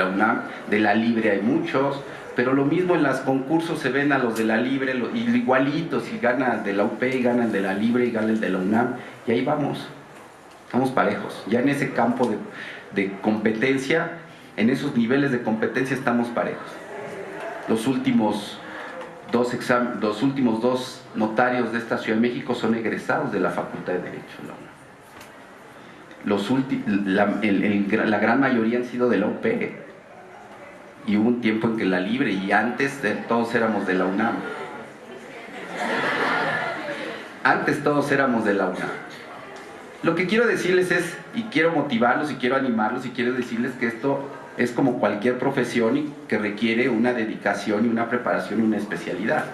UNAM, de la Libre hay muchos, pero lo mismo en los concursos se ven a los de la Libre igualitos, y gana el de la UP y gana el de la Libre y gana el de la UNAM, y ahí vamos, estamos parejos. Ya en ese campo de competencia, en esos niveles de competencia estamos parejos. Los últimos dos notarios de esta Ciudad de México son egresados de la Facultad de Derecho de la UNAM. La gran mayoría han sido de la UP, y hubo un tiempo en que la Libre, y antes todos éramos de la UNAM. Antes todos éramos de la UNAM. Lo que quiero decirles es, y quiero motivarlos, y quiero animarlos, y quiero decirles que esto es como cualquier profesión y que requiere una dedicación y una preparación y una especialidad.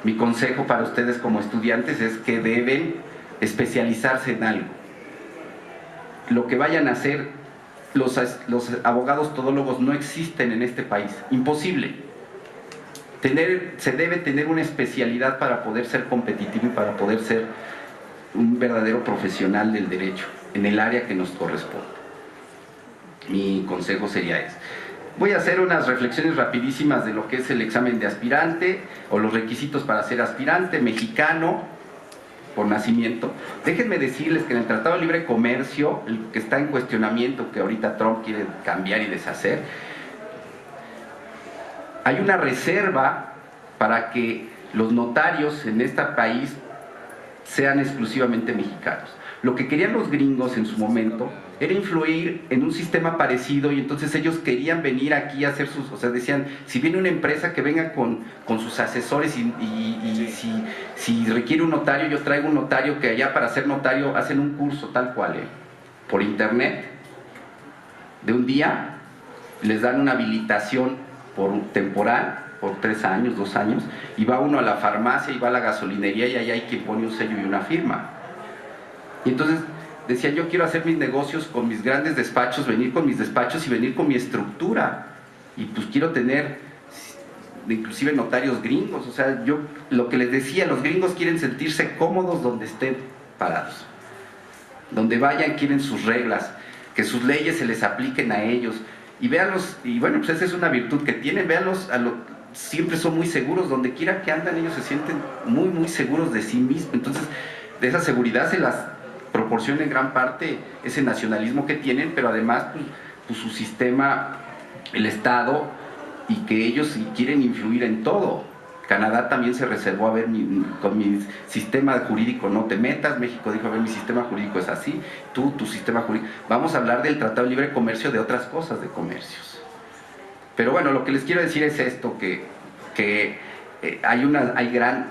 Mi consejo para ustedes como estudiantes es que deben especializarse en algo. Lo que vayan a hacer, los abogados todólogos no existen en este país, imposible. Se debe tener una especialidad para poder ser competitivo y para poder ser un verdadero profesional del derecho en el área que nos corresponde. Mi consejo sería ese. Voy a hacer unas reflexiones rapidísimas de lo que es el examen de aspirante, o los requisitos para ser aspirante mexicano por nacimiento. Déjenme decirles que en el Tratado de Libre Comercio, el que está en cuestionamiento, que ahorita Trump quiere cambiar y deshacer, hay una reserva para que los notarios en este país sean exclusivamente mexicanos. Lo que querían los gringos en su momento era influir en un sistema parecido, y entonces ellos querían venir aquí a hacer o sea, decían, si viene una empresa, que venga con sus asesores, y si requiere un notario, yo traigo un notario, que allá para ser notario hacen un curso tal cual, por internet, de un día, les dan una habilitación temporal, por 3 años, 2 años, y va uno a la farmacia y va a la gasolinería, y allá hay quien pone un sello y una firma. Y entonces decía, yo quiero hacer mis negocios con mis grandes despachos, venir con mis despachos y venir con mi estructura, y pues quiero tener inclusive notarios gringos. O sea, yo lo que les decía, los gringos quieren sentirse cómodos donde estén parados, donde vayan quieren sus reglas, que sus leyes se les apliquen a ellos, y véanlos, y bueno, pues esa es una virtud que tienen, véanlos, siempre son muy seguros, donde quiera que andan ellos se sienten muy muy seguros de sí mismos. Entonces de esa seguridad se las proporciona en gran parte ese nacionalismo que tienen, pero además pues su sistema, el Estado, y que ellos quieren influir en todo. Canadá también se reservó, a ver, con mi sistema jurídico no te metas. México dijo, a ver, mi sistema jurídico es así, tu sistema jurídico. Vamos a hablar del Tratado de Libre Comercio, de otras cosas, de comercios. Pero bueno, lo que les quiero decir es esto, que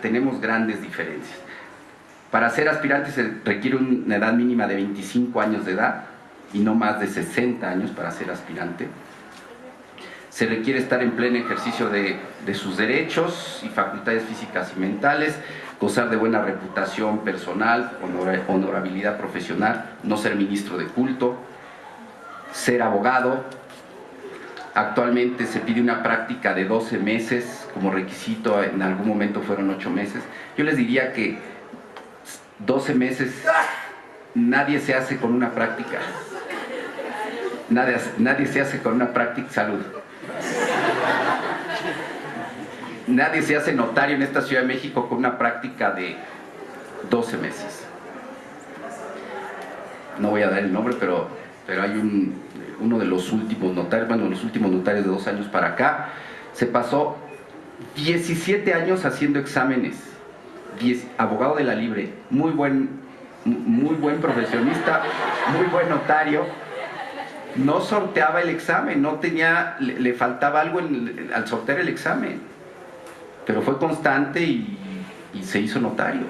tenemos grandes diferencias. Para ser aspirante se requiere una edad mínima de 25 años de edad y no más de 60 años para ser aspirante. Se requiere estar en pleno ejercicio de sus derechos y facultades físicas y mentales, gozar de buena reputación personal, honorabilidad profesional, no ser ministro de culto, ser abogado. Actualmente se pide una práctica de 12 meses como requisito, en algún momento fueron 8 meses. Yo les diría que 12 meses nadie se hace con una práctica. Nadie se hace con una práctica. Salud. Nadie se hace notario en esta Ciudad de México con una práctica de 12 meses. No voy a dar el nombre, pero pero hay uno de los últimos notarios, bueno, los últimos notarios de 2 años para acá, se pasó 17 años haciendo exámenes, abogado de la libre, muy buen profesionista, muy buen notario, no sorteaba el examen, no tenía, le faltaba algo al sortear el examen, pero fue constante y se hizo notario.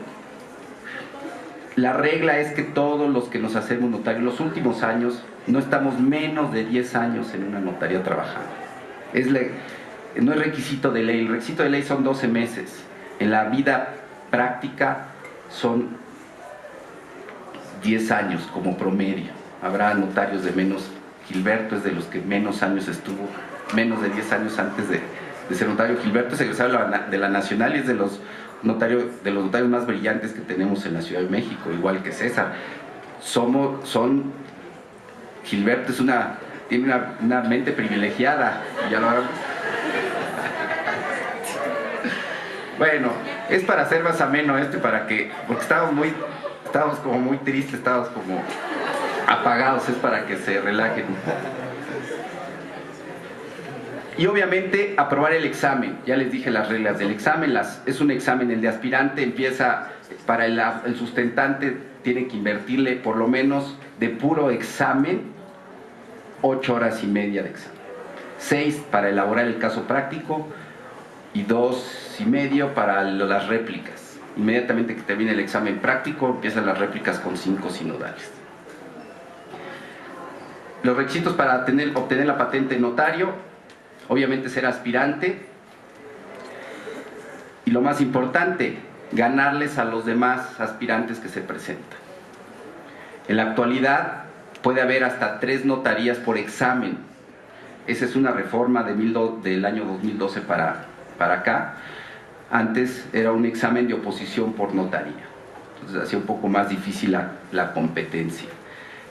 La regla es que todos los que nos hacemos notarios los últimos años no estamos menos de 10 años en una notaría trabajando. No es requisito de ley, el requisito de ley son 12 meses. En la vida práctica son 10 años como promedio. Habrá notarios de menos. Gilberto es de los que menos años estuvo, menos de 10 años antes de ser notario. Gilberto es egresado de la Nacional y es de los notarios más brillantes que tenemos en la Ciudad de México, igual que César. Gilberto tiene una mente privilegiada. Ya lo hablamos. Bueno, es para hacer más ameno esto y porque estábamos como muy tristes, estábamos como apagados, es para que se relajen. Y obviamente aprobar el examen, ya les dije las reglas del examen, es un examen, el de aspirante empieza, para el sustentante tiene que invertirle por lo menos de puro examen 8 horas y media de examen, 6 para elaborar el caso práctico y 2 y medio para las réplicas. Inmediatamente que termine el examen práctico empiezan las réplicas con 5 sinodales. Los requisitos para obtener la patente de notario: obviamente ser aspirante y, lo más importante, ganarles a los demás aspirantes que se presentan. En la actualidad puede haber hasta 3 notarías por examen. Esa es una reforma del año 2012 para acá. Antes era un examen de oposición por notaría, entonces hacía un poco más difícil la competencia.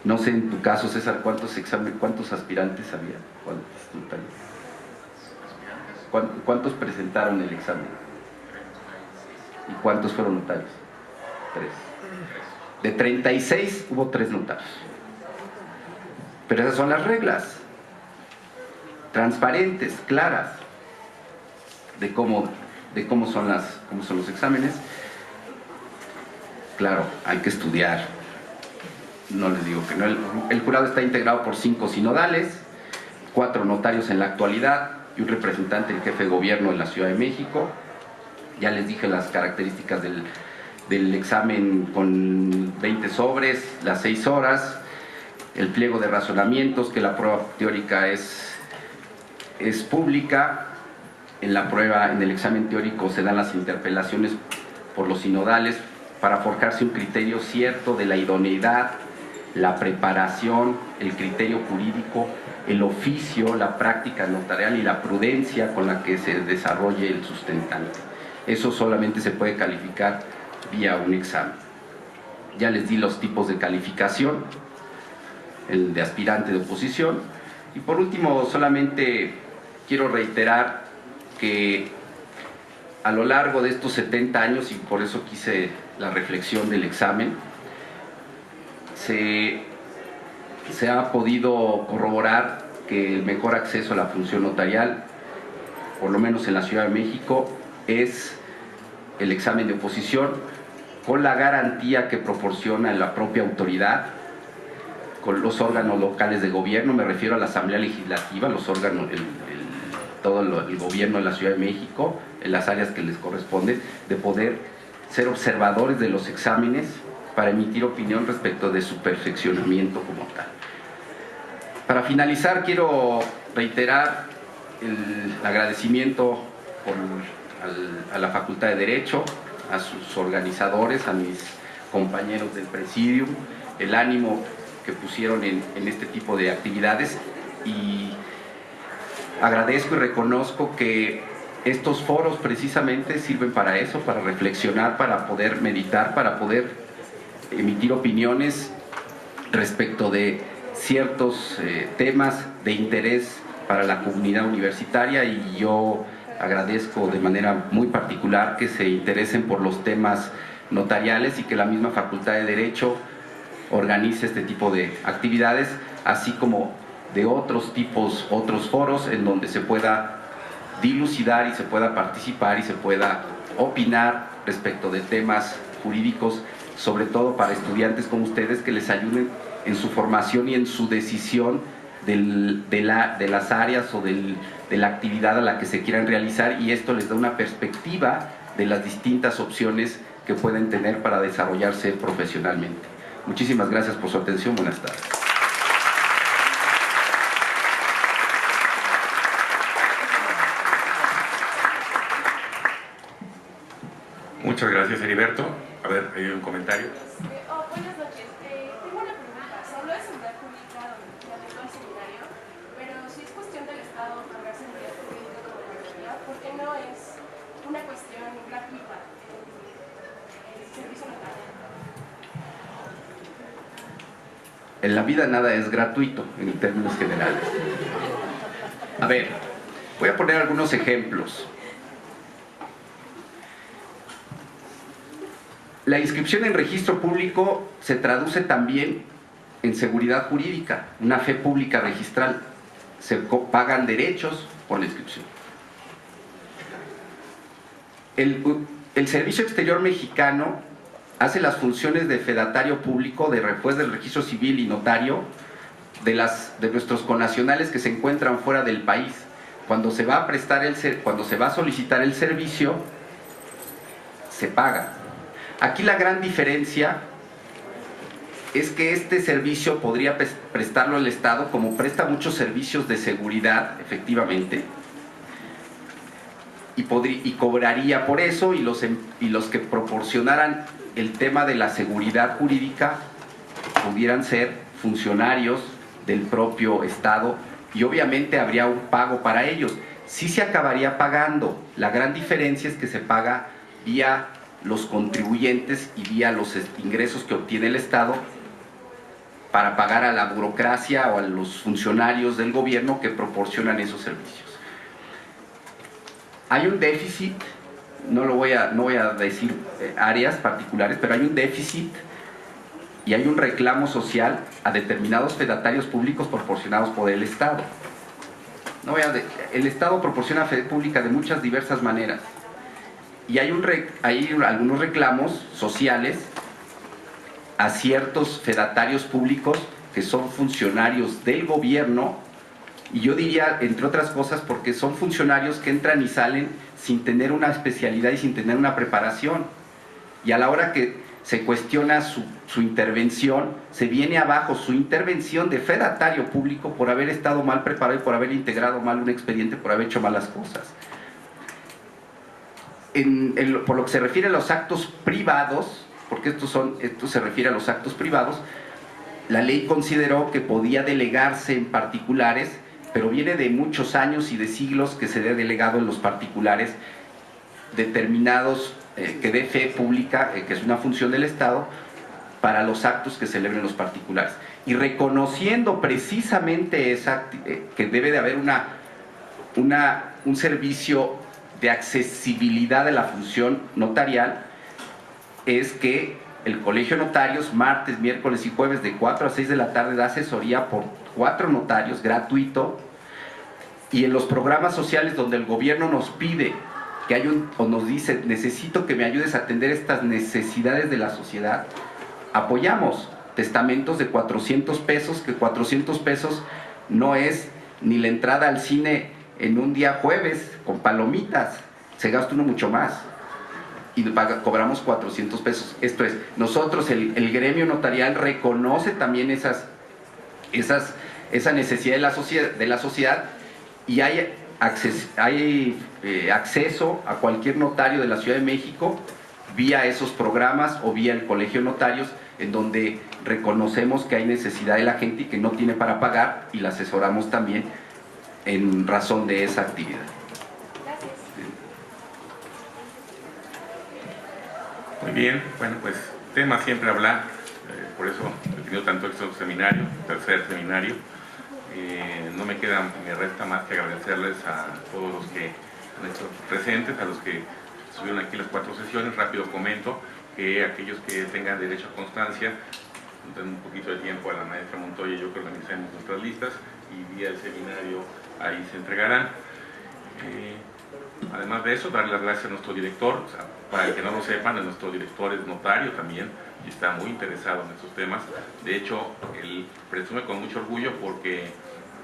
No sé en tu caso, César, ¿cuántos aspirantes había? ¿Cuántos notarios? ¿Cuántos presentaron el examen? ¿Y cuántos fueron notarios? 3. De 36 hubo 3 notarios. Pero esas son las reglas, transparentes, claras, de cómo son los exámenes. Claro, hay que estudiar. No les digo que no. El jurado está integrado por 5 sinodales, 4 notarios en la actualidad y un representante del jefe de gobierno en la Ciudad de México. Ya les dije las características del examen, con 20 sobres, las 6 horas, el pliego de razonamientos, que la prueba teórica es pública. En el examen teórico se dan las interpelaciones por los sinodales para forjarse un criterio cierto de la idoneidad, la preparación, el criterio jurídico, el oficio, la práctica notarial y la prudencia con la que se desarrolle el sustentante. Eso solamente se puede calificar vía un examen. Ya les di los tipos de calificación, el de aspirante, de oposición. Y por último, solamente quiero reiterar que a lo largo de estos 70 años, y por eso quise la reflexión del examen, se ha podido corroborar que el mejor acceso a la función notarial, por lo menos en la Ciudad de México, es el examen de oposición, con la garantía que proporciona la propia autoridad, con los órganos locales de gobierno. Me refiero a la Asamblea Legislativa, los órganos, todo el gobierno de la Ciudad de México, en las áreas que les corresponden, de poder ser observadores de los exámenes para emitir opinión respecto de su perfeccionamiento como tal. Para finalizar, quiero reiterar el agradecimiento a la Facultad de Derecho, a sus organizadores, a mis compañeros del Presidium, el ánimo que pusieron en este tipo de actividades, y agradezco y reconozco que estos foros precisamente sirven para eso, para reflexionar, para poder meditar, para poder emitir opiniones respecto de ciertos temas de interés para la comunidad universitaria, y yo agradezco de manera muy particular que se interesen por los temas notariales y que la misma Facultad de Derecho organice este tipo de actividades así como de otros tipos, otros foros en donde se pueda dilucidar y se pueda participar y se pueda opinar respecto de temas jurídicos, sobre todo para estudiantes como ustedes, que les ayuden en su formación y en su decisión de las áreas o de la actividad a la que se quieran realizar, y esto les da una perspectiva de las distintas opciones que pueden tener para desarrollarse profesionalmente. Muchísimas gracias por su atención. Buenas tardes. Muchas gracias, Heriberto. A ver, hay un comentario. Buenas noches. Tengo una pregunta. Se habló de seguridad pública durante todo el seminario, pero si es cuestión del Estado otorgar seguridad pública como garantía, ¿por qué no es una cuestión gratuita el servicio notario? En la vida nada es gratuito, en términos generales. A ver, voy a poner algunos ejemplos. La inscripción en registro público se traduce también en seguridad jurídica, una fe pública registral. Se pagan derechos por la inscripción. El Servicio Exterior Mexicano hace las funciones de fedatario público, de juez del registro civil y notario de nuestros connacionales que se encuentran fuera del país. Cuando se va a solicitar el servicio, se paga. Aquí la gran diferencia es que este servicio podría prestarlo el Estado, como presta muchos servicios de seguridad, efectivamente, y cobraría por eso, y los que proporcionaran el tema de la seguridad jurídica pudieran ser funcionarios del propio Estado, y obviamente habría un pago para ellos. Sí se acabaría pagando. La gran diferencia es que se paga vía los contribuyentes y vía los ingresos que obtiene el Estado para pagar a la burocracia o a los funcionarios del gobierno que proporcionan esos servicios. Hay un déficit, no voy a decir áreas particulares, pero hay un déficit y hay un reclamo social a determinados fedatarios públicos proporcionados por el Estado. El Estado proporciona fe pública de muchas diversas maneras. Y hay algunos reclamos sociales a ciertos fedatarios públicos que son funcionarios del gobierno, y yo diría, entre otras cosas, porque son funcionarios que entran y salen sin tener una especialidad y sin tener una preparación, y a la hora que se cuestiona su intervención, se viene abajo su intervención de fedatario público por haber estado mal preparado y por haber integrado mal un expediente, por haber hecho malas cosas. Por lo que se refiere a los actos privados, porque esto se refiere a los actos privados, la ley consideró que podía delegarse en particulares, pero viene de muchos años y de siglos que se ha delegado en los particulares determinados, que dé fe pública, que es una función del Estado, para los actos que celebren los particulares. Y reconociendo precisamente que debe de haber un servicio de accesibilidad de la función notarial, es que el Colegio de Notarios martes, miércoles y jueves de 4 a 6 de la tarde da asesoría por 4 notarios gratuito, y en los programas sociales donde el gobierno nos pide o nos dice necesito que me ayudes a atender estas necesidades de la sociedad, apoyamos testamentos de 400 pesos, que 400 pesos no es ni la entrada al cine en un día jueves con palomitas, se gasta uno mucho más, y cobramos 400 pesos. Esto es, nosotros, el gremio notarial reconoce también esa necesidad de la sociedad, y hay acceso a cualquier notario de la Ciudad de México vía esos programas o vía el Colegio de Notarios, en donde reconocemos que hay necesidad de la gente y que no tiene para pagar, y la asesoramos también en razón de esa actividad. Gracias. Muy bien, bueno, pues tema siempre hablar, por eso he tenido tanto éxito en seminario, tercer seminario. No me resta más que agradecerles a todos los que han estado presentes, a los que estuvieron aquí las 4 sesiones. Rápido comento que aquellos que tengan derecho a constancia en un poquito de tiempo a la maestra Montoya y yo que organizamos nuestras listas, y vía el seminario ahí se entregarán. Además de eso, darle las gracias a nuestro director. O sea, para el que no lo sepan, nuestro director es notario también y está muy interesado en estos temas. De hecho, él presume con mucho orgullo porque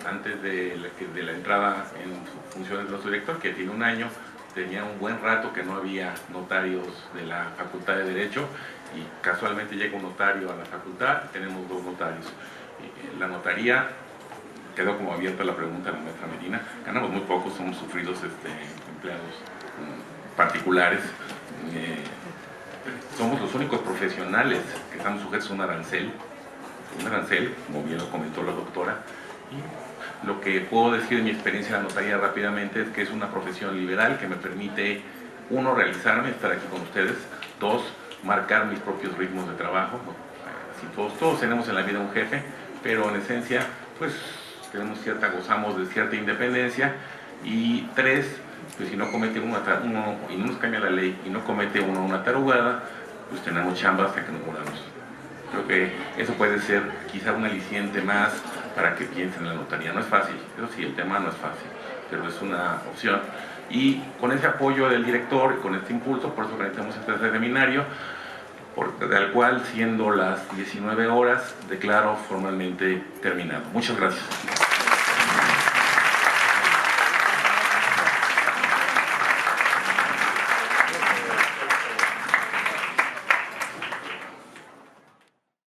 antes de la entrada en funciones de nuestro director, que tiene un año, tenía un buen rato que no había notarios de la Facultad de Derecho, y casualmente llega un notario a la facultad, tenemos 2 notarios. La notaría, quedó como abierta la pregunta de la maestra Medina, ganamos muy poco, somos sufridos empleados particulares, somos los únicos profesionales que estamos sujetos a un arancel, como bien lo comentó la doctora, y lo que puedo decir de mi experiencia en la notaría rápidamente es que es una profesión liberal que me permite, 1, realizarme, estar aquí con ustedes, 2, marcar mis propios ritmos de trabajo. Todos tenemos en la vida un jefe, pero en esencia, pues gozamos de cierta independencia, y 3, pues si no comete uno y no nos cambia la ley y no comete uno una tarugada, pues tenemos chamba hasta que nos muramos. Creo que eso puede ser quizá un aliciente más para que piensen en la notaría. No es fácil, eso sí, el tema no es fácil, pero es una opción. Y con ese apoyo del director y con este impulso, por eso organizamos este seminario, del cual, siendo las 19 horas, declaro formalmente terminado. Muchas gracias.